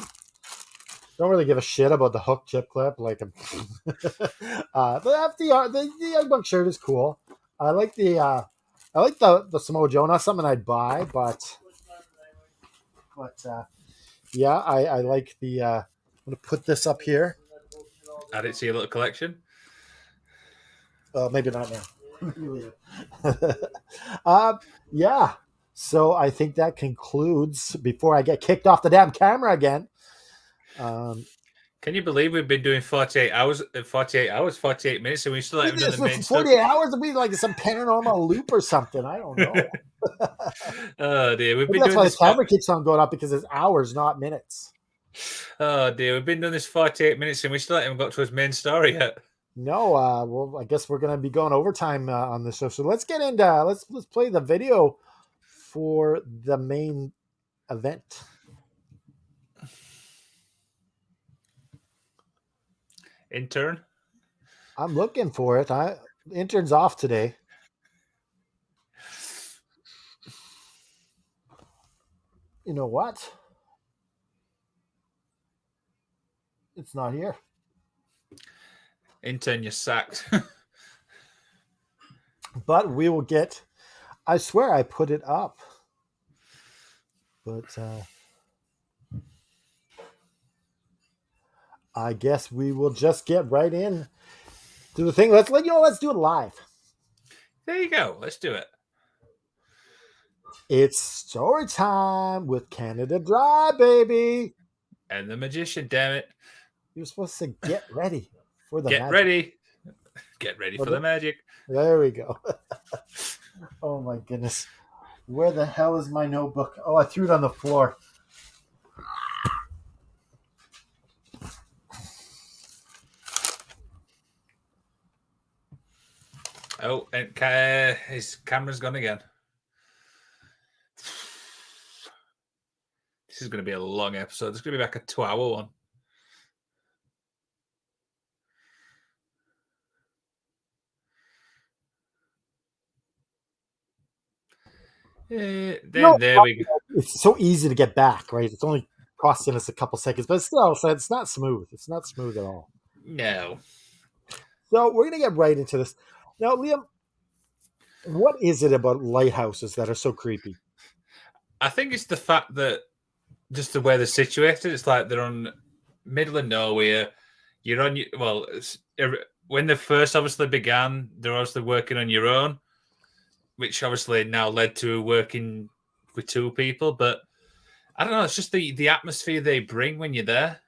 Don't really give a shit about the Hook chip clip. Like the FTR, the Young Buck shirt is cool. I like the Samoa Joe. Not something I'd buy, but yeah, I like the. I'm gonna put this up here. Add it to your little collection. Maybe not now. Yeah. So I think that concludes. Before I get kicked off the damn camera again. Can you believe we've been doing 48 minutes, and we still haven't done the main 48 hours to be like some paranormal loop or something. I don't know. Oh dear, we've Maybe been that's doing why this. the camera keeps on going up because it's hours, not minutes. Oh dear, we've been doing this 48 minutes, and we still haven't got to his main story yet. No, well, I guess we're gonna be going overtime on this show. So let's get into let's play the video for the main event. Intern. I'm looking for it. Intern's off today. You know what? It's not here. Intern, you're sacked. But we will get. I swear I put it up. But I guess we will just get right in to the thing. Let's do it live. There you go. Let's do it. It's story time with Canada Dry, baby. And the magician, damn it. You're supposed to get ready for the Get magic. ready. Get ready for the magic. There we go. Oh my goodness. Where the hell is my notebook? Oh, I threw it on the floor. Oh, and his camera's gone again. This is going to be a long episode. It's going to be like a 2-hour one. There we go. It's so easy to get back, right? It's only costing us a couple seconds, but still, so it's not smooth. It's not smooth at all. No. So we're going to get right into this. Now, Liam, what is it about lighthouses that are so creepy? I think it's the fact that just the way they're situated. It's like they're on middle of nowhere. You're on your, well, when they first obviously began, they're obviously working on your own, which obviously now led to working with two people. But I don't know. It's just the atmosphere they bring when you're there.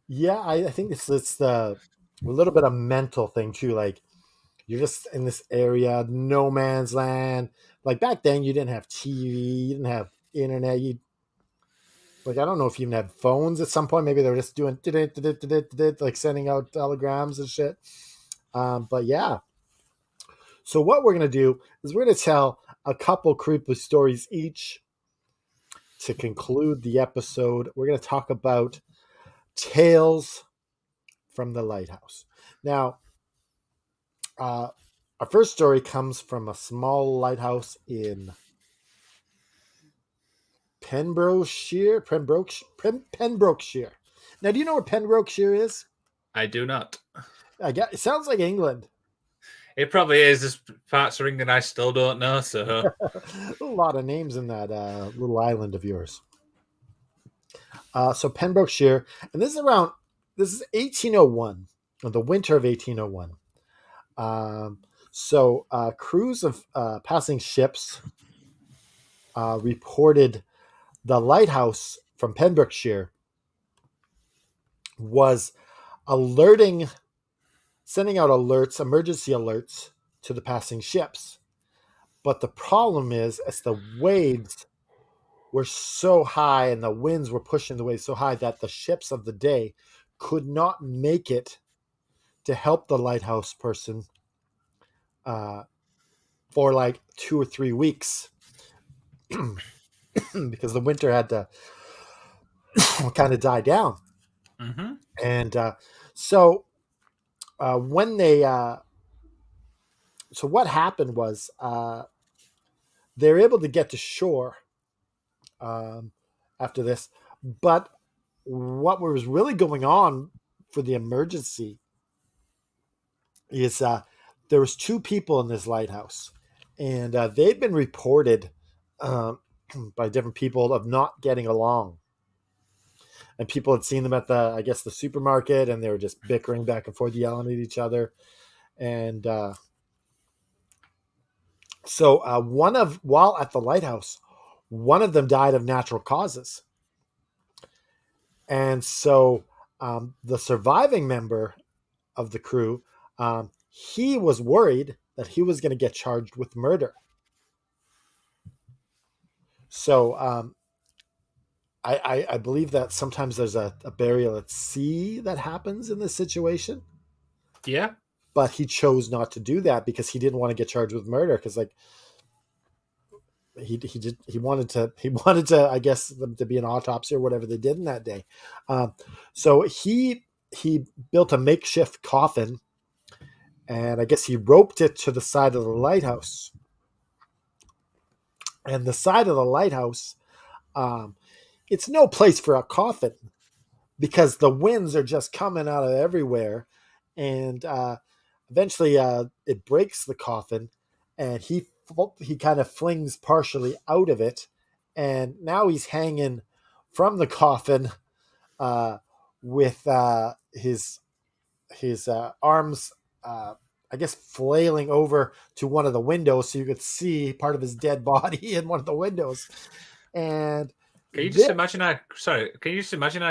Yeah, I think it's a little bit of mental thing too. Like you're just in this area, no man's land. Like back then, you didn't have TV, you didn't have internet. I don't know if you even had phones at some point. Maybe they were just doing like sending out telegrams and shit. But yeah. So what we're gonna do is we're gonna tell a couple creepy stories each to conclude the episode. We're gonna talk about Tales from the Lighthouse. Now, our first story comes from a small lighthouse in Pembrokeshire. Now, do you know where Pembrokeshire is? I do not. It sounds like England. It probably is. There's parts of England I still don't know. So a lot of names in that little island of yours. So Pembrokeshire, and this is 1801, the winter of 1801. Crews of passing ships reported the lighthouse from Pembrokeshire was sending out emergency alerts to the passing ships. But the problem is, as the waves were so high and the winds were pushing the waves so high that the ships of the day could not make it to help the lighthouse person for like 2 or 3 weeks because the winter had to kind of die down. Mm-hmm. And when they so what happened was they were able to get to shore after this, but what was really going on for the emergency is there was 2 people in this lighthouse, and they'd been reported by different people of not getting along. And people had seen them at the supermarket, and they were just bickering back and forth, yelling at each other. And while at the lighthouse, one of them died of natural causes. And so the surviving member of the crew, he was worried that he was going to get charged with murder. So I believe that sometimes there's a burial at sea that happens in this situation. Yeah. But he chose not to do that because he didn't want to get charged with murder, because he wanted to I guess them to be an autopsy or whatever they did in that day. So he built a makeshift coffin, and I guess he roped it to the side of the lighthouse. And the side of the lighthouse, it's no place for a coffin because the winds are just coming out of everywhere. And eventually it breaks the coffin, and he kind of flings partially out of it. And now he's hanging from the coffin with his arms, I guess, flailing over to one of the windows so you could see part of his dead body in one of the windows. And can you just imagine how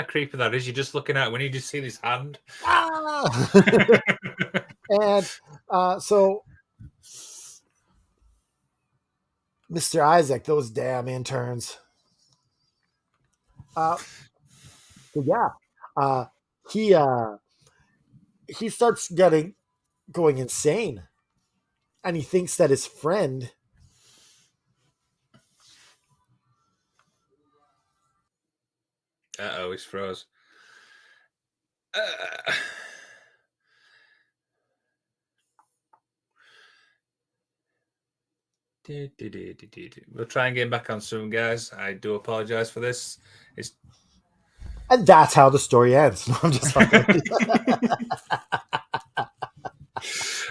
creepy that is? You're just looking at when you just see this hand. And so Mr. Isaac, those damn interns. He starts going insane, and he thinks that his friend Uh-oh, he's froze. We'll try and get back on soon, guys. I do apologize for this. And that's how the story ends. No, I'm just fucking with you.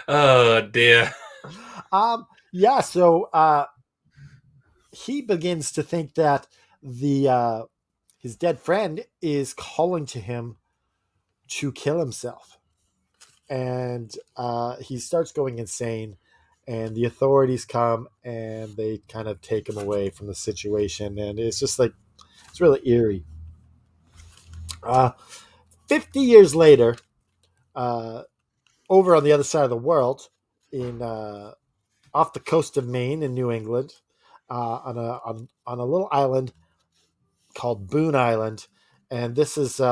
Oh dear. Yeah, so he begins to think that his dead friend is calling to him to kill himself. And he starts going insane, and the authorities come and they kind of take him away from the situation, and it's just like it's really eerie. 50 years later, over on the other side of the world, in off the coast of Maine in New England, on a little island called Boone Island, and this is we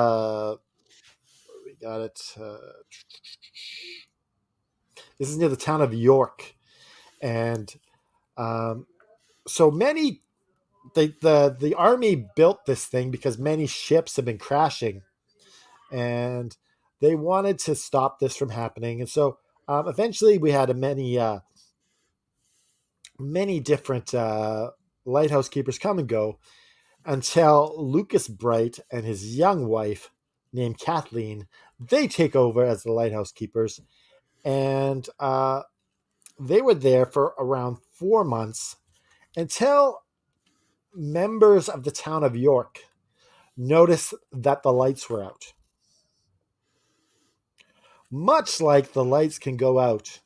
got it. This is near the town of York, and so many. The army built this thing because many ships have been crashing, and they wanted to stop this from happening. And so eventually, we had many different lighthouse keepers come and go until Lucas Bright and his young wife named Kathleen, they take over as the lighthouse keepers, and they were there for around 4 months until members of the town of York noticed that the lights were out. Much like the lights can go out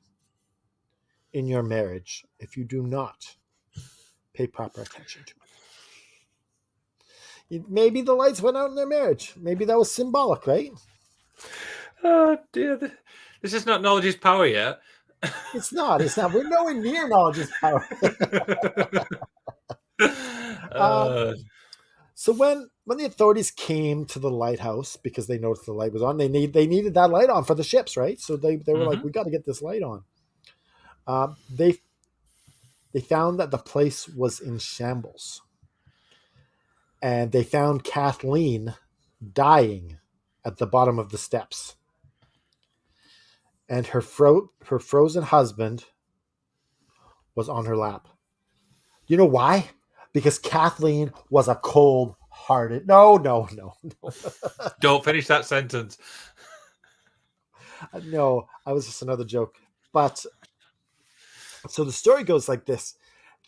in your marriage if you do not pay proper attention to it. Maybe the lights went out in their marriage. Maybe that was symbolic, right? Oh dear. This is not knowledge is power yet. It's not. We're nowhere near knowledge is power. So when the authorities came to the lighthouse because they noticed the light was on, they needed that light on for the ships, right? So they were like, we got to get this light on. They found that the place was in shambles, and they found Kathleen dying at the bottom of the steps, and her frozen husband was on her lap. You know why? Because Kathleen was a cold-hearted. No. Don't finish that sentence. No, I was just another joke. But so the story goes like this: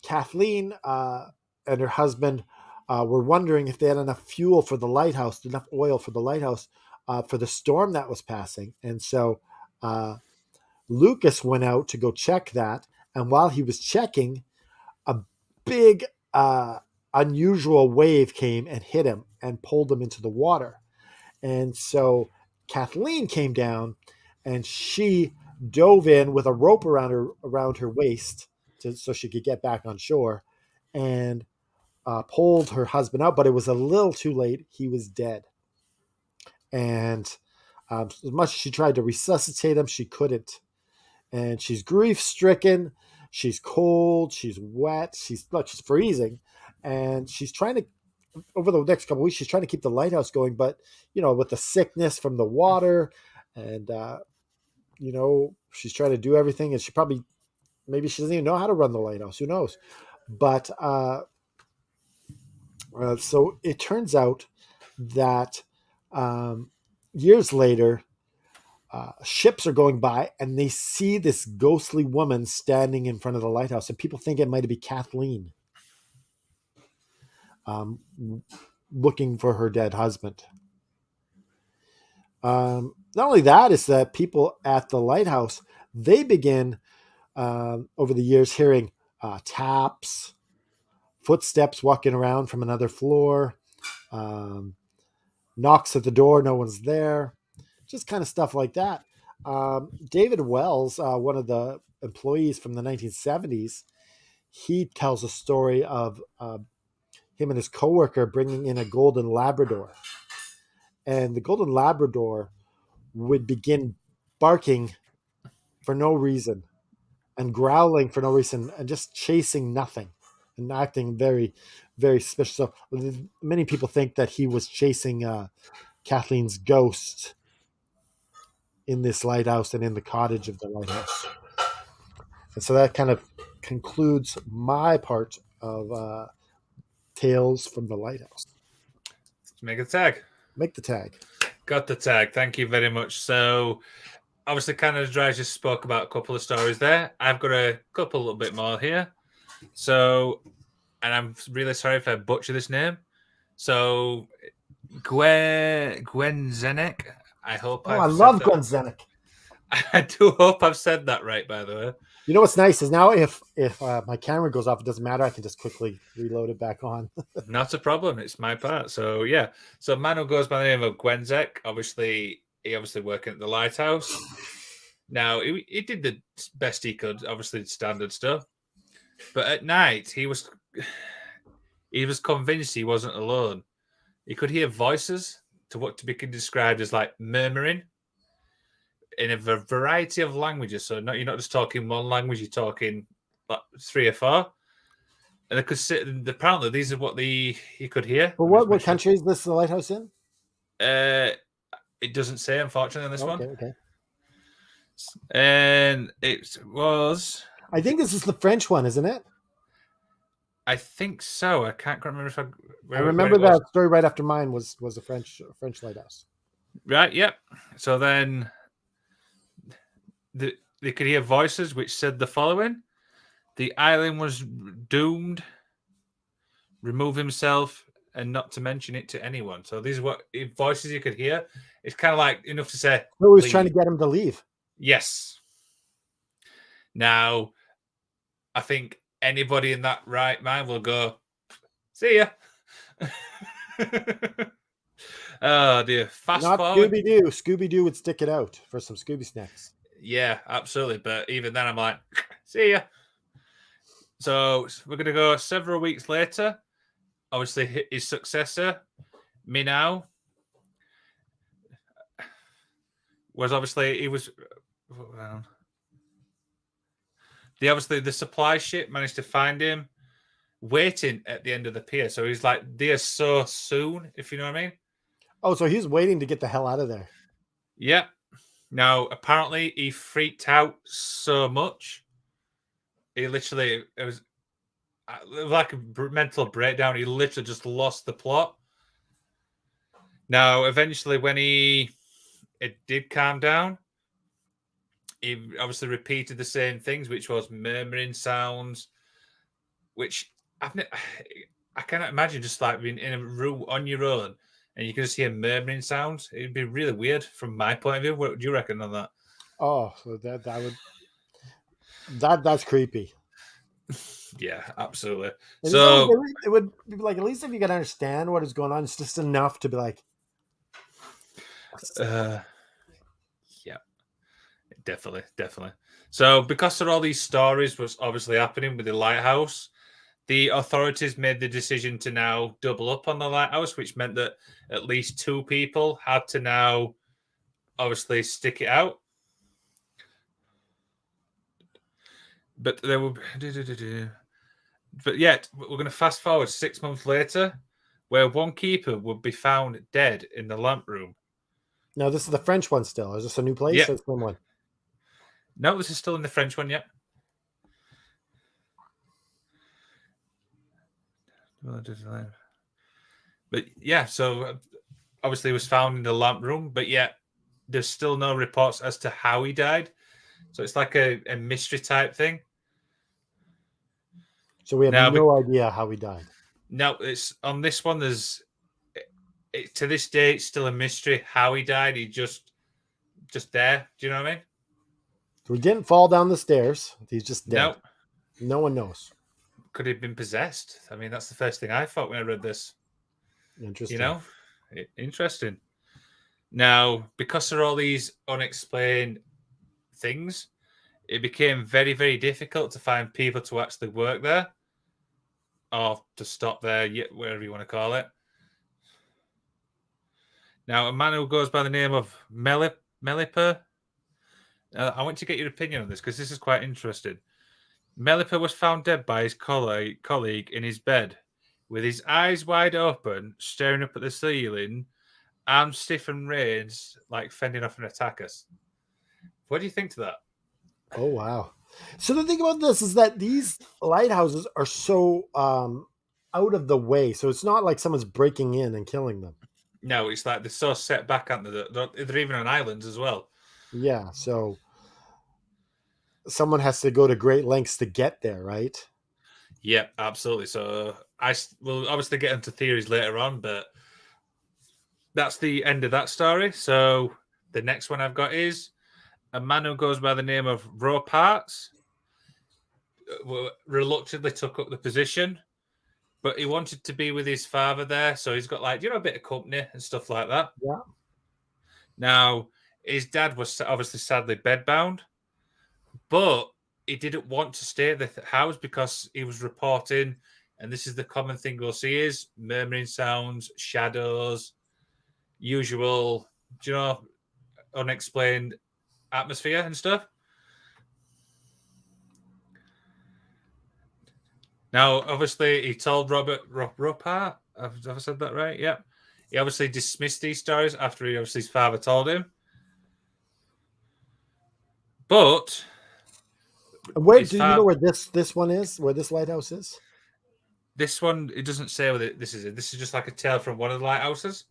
Kathleen and her husband were wondering if they had enough fuel for the lighthouse, enough oil for the lighthouse for the storm that was passing, and so Lucas went out to go check that. And while he was checking, a big unusual wave came and hit him and pulled him into the water. And so Kathleen came down and she dove in with a rope around her waist so she could get back on shore, and pulled her husband out. But it was a little too late. He was dead. And as much as she tried to resuscitate him, she couldn't. And she's grief stricken. She's cold. She's wet. She's freezing. And she's trying to, over the next couple of weeks, she's trying to keep the lighthouse going. But, with the sickness from the water and, she's trying to do everything. And maybe she doesn't even know how to run the lighthouse. Who knows? But so it turns out that years later, ships are going by and they see this ghostly woman standing in front of the lighthouse, and people think it might be Kathleen looking for her dead husband. Not only that, is that people at the lighthouse, they begin over the years hearing taps, footsteps walking around from another floor, knocks at the door, no one's there, just kind of stuff like that. David Wells, one of the employees from the 1970s, he tells a story of him and his coworker bringing in a golden Labrador. And the golden Labrador would begin barking for no reason and growling for no reason and just chasing nothing. and acting very, very special. So many people think that he was chasing Kathleen's ghost in this lighthouse and in the cottage of the lighthouse. And so that kind of concludes my part of Tales from the Lighthouse. Let's make a tag. Make the tag. Got the tag. Thank you very much. So, obviously, Canada Dry just spoke about a couple of stories there. I've got a couple, a little bit more here. So, and I'm really sorry if I butcher this name. So, Gwen Zenek. I hope. I love Gwen Zenek. I do hope I've said that right, by the way. You know what's nice is now if my camera goes off, it doesn't matter. I can just quickly reload it back on. Not a problem. It's my part. So yeah. So man who goes by the name of Gwenzek. He obviously working at the Lighthouse. Now he did the best he could. Obviously standard stuff. But at night he was convinced he wasn't alone. He could hear voices to what to be described as like murmuring in a variety of languages. So you're not just talking one language, you're talking like 3 or 4. And they could sit. Apparently, these are what he could hear. But what country is this the lighthouse in? It doesn't say, unfortunately, on this one. Okay. And it was. I think this is the French one, isn't it? I think so. I can't quite remember if I remember that story right after mine was a French lighthouse. Right. Yep. So then, they could hear voices which said the following: the island was doomed. Remove himself and not to mention it to anyone. So these are what voices you could hear. It's kind of like enough to say. Who was trying to get him to leave? Yes. Now, I think anybody in that right mind will go, see ya. Oh, dear. Fast forward. Scooby-Doo. Scooby-Doo would stick it out for some Scooby snacks. Yeah, absolutely. But even then, I'm like, see ya. So we're going to go several weeks later. Obviously, his successor, Minau, was obviously, he was... The supply ship managed to find him waiting at the end of the pier. So he's like, there so soon, if you know what I mean. Oh, so he's waiting to get the hell out of there. Yep. Now, apparently, he freaked out so much. He literally, it was like a mental breakdown. He literally just lost the plot. Now, eventually, when it did calm down, he obviously repeated the same things, which was murmuring sounds, which I cannot imagine just like being in a room on your own and you can just hear murmuring sounds. It'd be really weird from my point of view. What do you reckon on that? Oh, so that's creepy. Yeah, absolutely. And so it would be like, at least if you could understand what is going on, it's just enough to be like, yeah, definitely. So because of all these stories was obviously happening with the lighthouse, the authorities made the decision to now double up on the lighthouse, which meant that at least 2 people had to now obviously stick it out. But there will But yet, we're going to fast forward 6 months later, where one keeper would be found dead in the lamp room. No, this is the French one still. Is this a new place? Yeah. Or the same one? No, this is still in the French one, yet. But yeah, so obviously he was found in the lamp room, but yet there's still no reports as to how he died. So it's like a mystery type thing. So we have no idea how he died. No, it's on this one. To this day, it's still a mystery how he died. He just there. Do you know what I mean? So he didn't fall down the stairs. He's just dead. No. No one knows. Could he have been possessed? I mean, that's the first thing I thought when I read this. Interesting. You know, interesting. Now, because of all these unexplained things, it became very, very difficult to find people to actually work there or to stop there, whatever you want to call it. Now, a man who goes by the name of Meliper, I want to get your opinion on this because this is quite interesting. Melipa was found dead by his colleague in his bed, with his eyes wide open, staring up at the ceiling, arms stiff and raised, like fending off an attacker. What do you think to that? Oh, wow. So the thing about this is that these lighthouses are so out of the way. So it's not like someone's breaking in and killing them. No, it's like they're so set back, aren't they? They're even on islands as well. Yeah, so someone has to go to great lengths to get there, right? Yeah, absolutely. So we'll obviously get into theories later on, but that's the end of that story. So the next one I've got is a man who goes by the name of Rope Hearts reluctantly took up the position, but he wanted to be with his father there, so he's got a bit of company and stuff like that. Yeah. Now, his dad was obviously sadly bedbound, but he didn't want to stay at the house because he was reporting, and this is the common thing we'll see, is murmuring sounds, shadows, usual, unexplained atmosphere and stuff. Now, obviously, he told Robert Ruppert, have I said that right? Yeah. He obviously dismissed these stories after his father told him. But where do you know where this one is? Where this lighthouse is? This one, it doesn't say whether this is it. This is just like a tale from one of the lighthouses.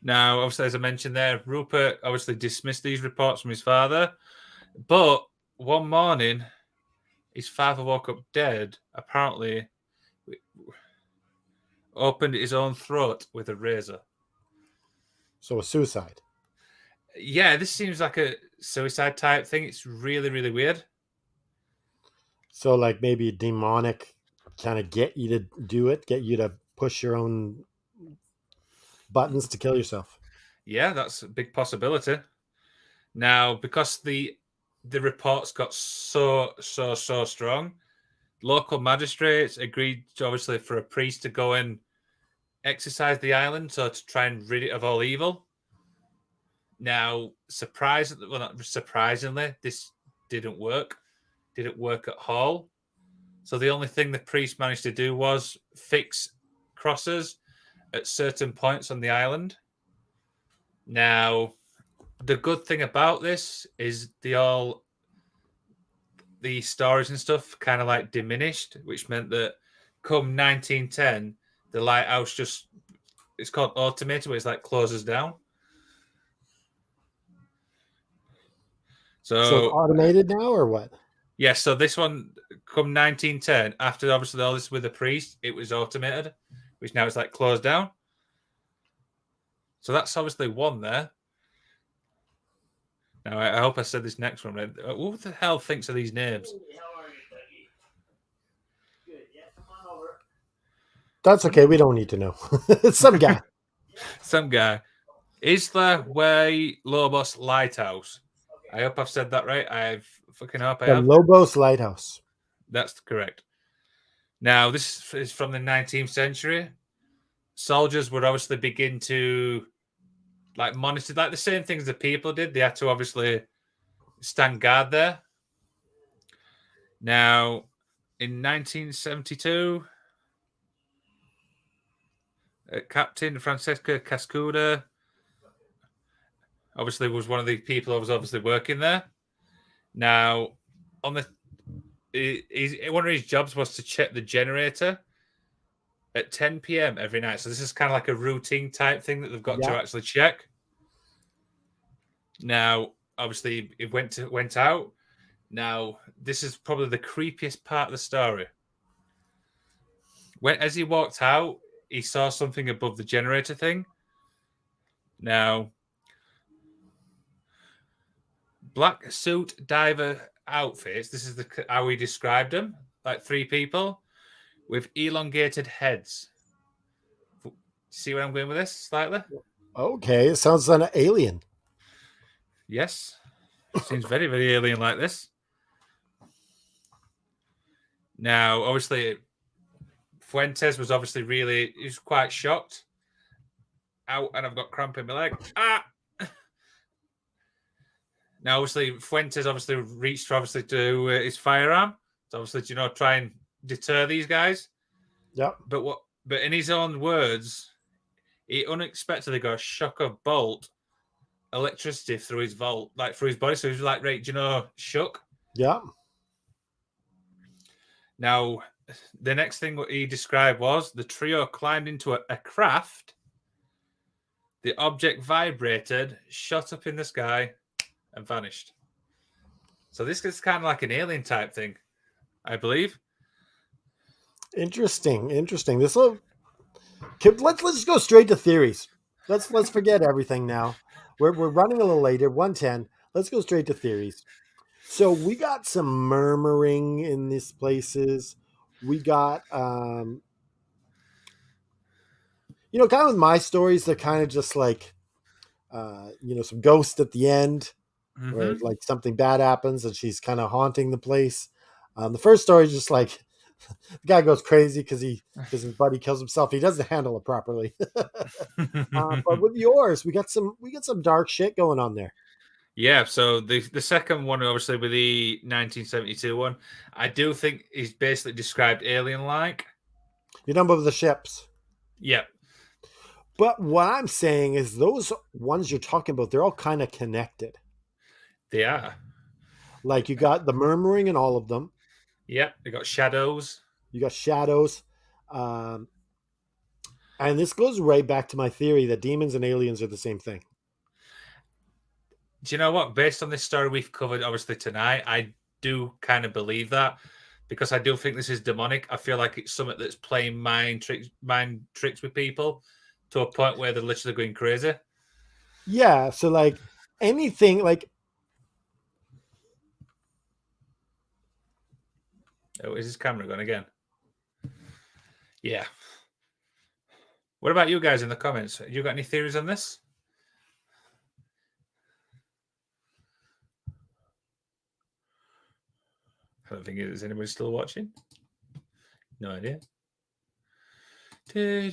Now, obviously, as I mentioned there, Rupert obviously dismissed these reports from his father. But one morning, his father woke up dead, apparently opened his own throat with a razor. So a suicide. Yeah, this seems like a suicide type thing. It's really, really weird. So like maybe demonic kind of get you to do it, get you to push your own buttons to kill yourself. Yeah, that's a big possibility. Now, because the reports got so strong, local magistrates agreed, obviously, for a priest to go and exorcise the island, so to try and rid it of all evil. Now, not surprisingly, this didn't work. Didn't work at all. So the only thing the priest managed to do was fix crosses at certain points on the island. Now, the good thing about this is the stories and stuff kind of like diminished, which meant that come 1910, the lighthouse it's called automated, where it's like closes down. So it's automated now or what? Yeah, so this one, come 1910, after obviously all this with the priest, it was automated, which now it's like closed down. So that's obviously one there. Now, I hope I said this next one right. Who the hell thinks of these names? That's okay. We don't need to know. Some guy. Some guy. Isla Way Lobos Lighthouse. I hope I've said that right. I have. The Lobos Lighthouse. That's correct. Now, this is from the 19th century. Soldiers would obviously begin to monitor, the same things the people did. They had to obviously stand guard there. Now, in 1972, Captain Francesca Cascuda obviously was one of the people who was obviously working there. Now, one of his jobs was to check the generator at 10 p.m. every night. So this is kind of like a routine type thing that they've got to actually check. Now, obviously, it went out. Now, this is probably the creepiest part of the story. As he walked out, he saw something above the generator thing. Now, black suit diver outfits. This is how he described them. Like 3 people with elongated heads. See where I'm going with this slightly? Okay, it sounds like an alien. Yes. Seems very, very alien like this. Now, obviously, Fuentes was obviously he was quite shocked. Out, and I've got cramp in my leg. Now, obviously, Fuentes reached to his firearm, so obviously, try and deter these guys. Yep. But in his own words, he unexpectedly got a shock of bolt electricity through his through his body. So he was like, right, shook. Yeah. Now, the next thing what he described was the trio climbed into a craft. The object vibrated, shot up in the sky, and vanished. So this is kind of like an alien type thing, I believe. Interesting. Let's just go straight to theories. Let's forget everything now. We're running a little later, 1:10. Let's go straight to theories. So we got some murmuring in these places. We got kind of with my stories, they're kind of just like some ghost at the end where like something bad happens and she's kind of haunting the place. The first story is just like the guy goes crazy because his buddy kills himself. He doesn't handle it properly. But with yours, we got some dark shit going on there. Yeah, so the second one, obviously with the 1972 one, I do think is basically described alien-like. You know about the ships. Yeah. But what I'm saying is those ones you're talking about, they're all kind of connected. They are. Like you got the murmuring in all of them. Yeah, you got shadows. And this goes right back to my theory that demons and aliens are the same thing. Do you know what? Based on this story we've covered, obviously, tonight, I do kind of believe that because I do think this is demonic. I feel like it's something that's playing mind tricks with people to a point where they're literally going crazy. Yeah, so like anything like... Oh, is his camera gone again? Yeah. What about you guys in the comments? You got any theories on this? I don't think is anybody still watching. No idea. Yeah,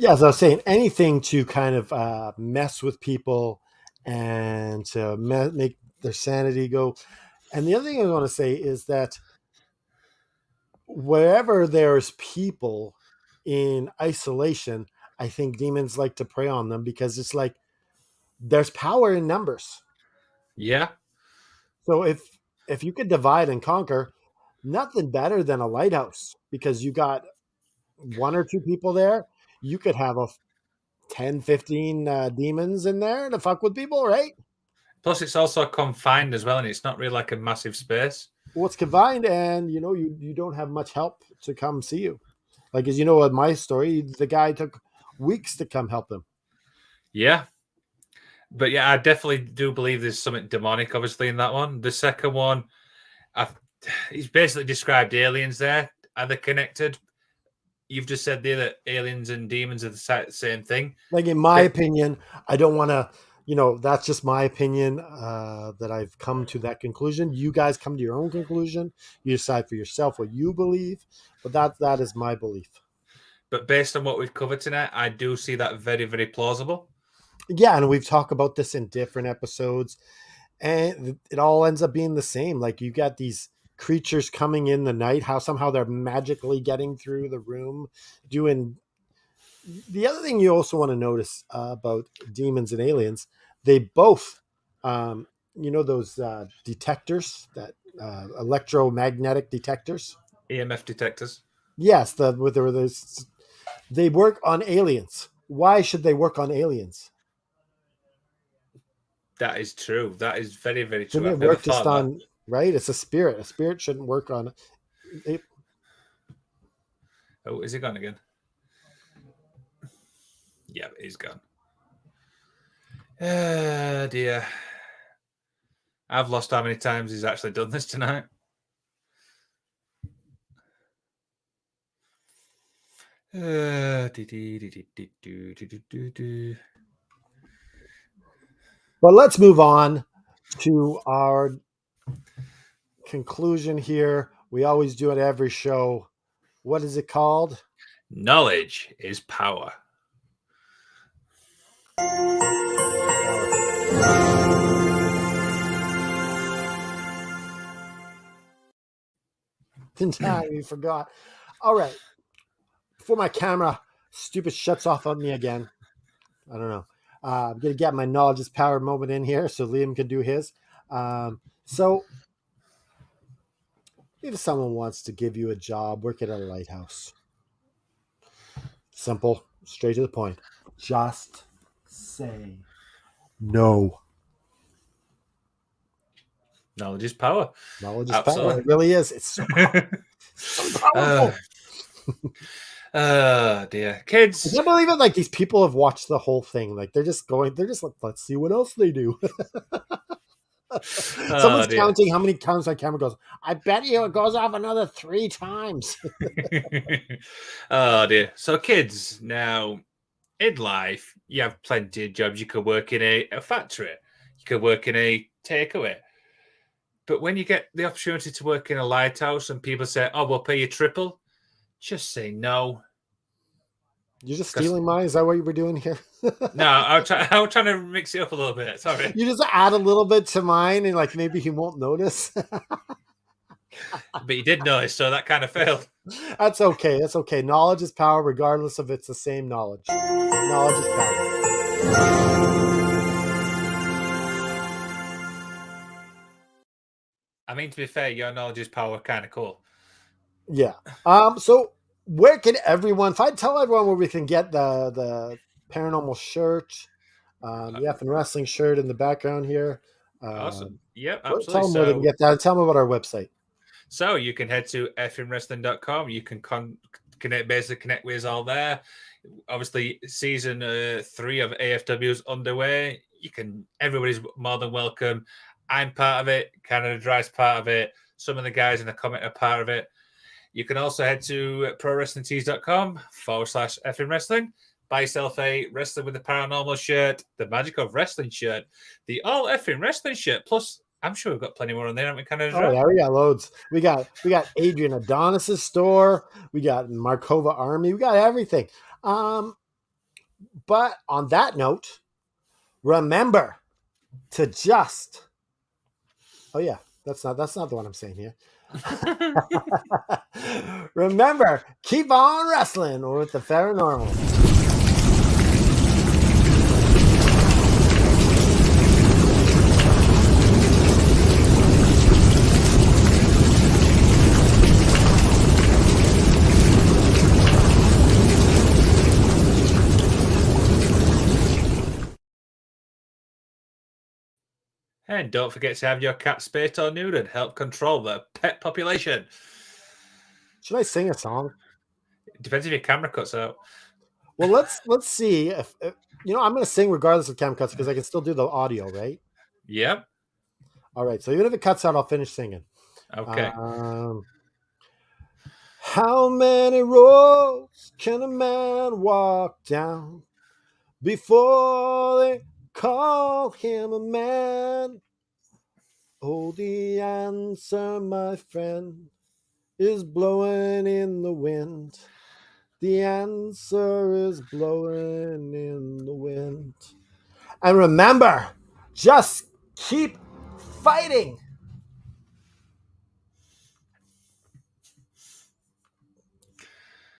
as I was saying, anything to kind of mess with people and to make their sanity go. And the other thing I want to say is that wherever there's people in isolation, I think demons like to prey on them because it's like there's power in numbers. Yeah. So if you could divide and conquer, nothing better than a lighthouse because you got one or two people there. You could have 10, 15 demons in there to fuck with people, right? Plus, it's also confined as well, and it's not really like a massive space. Well, it's confined, and you don't have much help to come see you. Like, as you know, in my story, the guy took weeks to come help him. Yeah. But yeah, I definitely do believe there's something demonic, obviously, in that one. The second one, he's basically described aliens there. Are they connected? You've just said there that aliens and demons are the same thing. Like, in my opinion, I don't want to, that's just my opinion that I've come to that conclusion. You guys come to your own conclusion. You decide for yourself what you believe. But that is my belief. But based on what we've covered tonight, I do see that very, very plausible. Yeah, and we've talked about this in different episodes. And it all ends up being the same. Like, you got these creatures coming in the night, how somehow they're magically getting through the room doing... The other thing you also want to notice about demons and aliens, they both those detectors, that electromagnetic detectors, EMF detectors. Yes, they work on aliens. Why should they work on aliens? That is true. That is very, very true. Shouldn't it work just on... Right? It's a spirit. A spirit shouldn't work on... Oh, is he gone again? Yeah, he's gone. Dear. I've lost how many times he's actually done this tonight. But let's move on to our conclusion here. We always do it every show. What is it called? Knowledge is power. entirely forgot. All right. Before my camera stupid shuts off on me again, I don't know. I'm going to get my knowledge is power moment in here so Liam can do his. So if someone wants to give you a job, work at a lighthouse. Simple, straight to the point. Just say no. Knowledge is power. Knowledge is power. It really is. It's so powerful. Oh dear, kids! I can't believe it. Like these people have watched the whole thing. Like they're just like, let's see what else they do. Someone's counting how many times my camera goes. I bet you it goes off another 3 times. Oh dear. So kids, now in life, you have plenty of jobs. You could work in a factory. You could work in a takeaway. But when you get the opportunity to work in a lighthouse and people say, oh, we'll pay you triple, just say no. You're just stealing mine? Is that what you were doing here? No, I was trying to mix it up a little bit. Sorry. You just add a little bit to mine and like maybe he won't notice. But you did notice, so that kind of failed. That's okay. That's okay. Knowledge is power, regardless of it's the same knowledge. Knowledge is power. I mean, to be fair, your knowledge is power kind of cool. Yeah. So where can everyone, if I tell everyone where we can get the paranormal shirt, the F and Wrestling shirt in the background here. Awesome. Yep, absolutely. Tell them where they can get that. Tell them about our website. So you can head to fmwrestling.com. You can connect with us all there. Obviously, season 3 of AFW is underway. Everybody's more than welcome. I'm part of it. Canada Dry's part of it. Some of the guys in the comment are part of it. You can also head to prowrestlingtees.com/fmwrestling. Buy yourself a Wrestling with the Paranormal shirt, the Magic of Wrestling shirt, the All Effing Wrestling shirt. Plus, I'm sure we've got plenty more on there, haven't we, Canada Dry? Oh, yeah, we got loads. We got Adrian Adonis's store. We got Markova Army. We got everything. But on that note, remember to just... Oh, yeah. That's not the one I'm saying here. Remember, keep on wrestling with the paranormal. And don't forget to have your cat spayed or neutered. Help control the pet population. Should I sing a song? It depends if your camera cuts out. Well, let's see if I'm going to sing regardless of camera cuts because I can still do the audio, right? Yep. All right. So even if it cuts out, I'll finish singing. Okay. How many roads can a man walk down before they call him a man? Oh, the answer, my friend, is blowing in the wind. The answer is blowing in the wind. And remember, just keep fighting.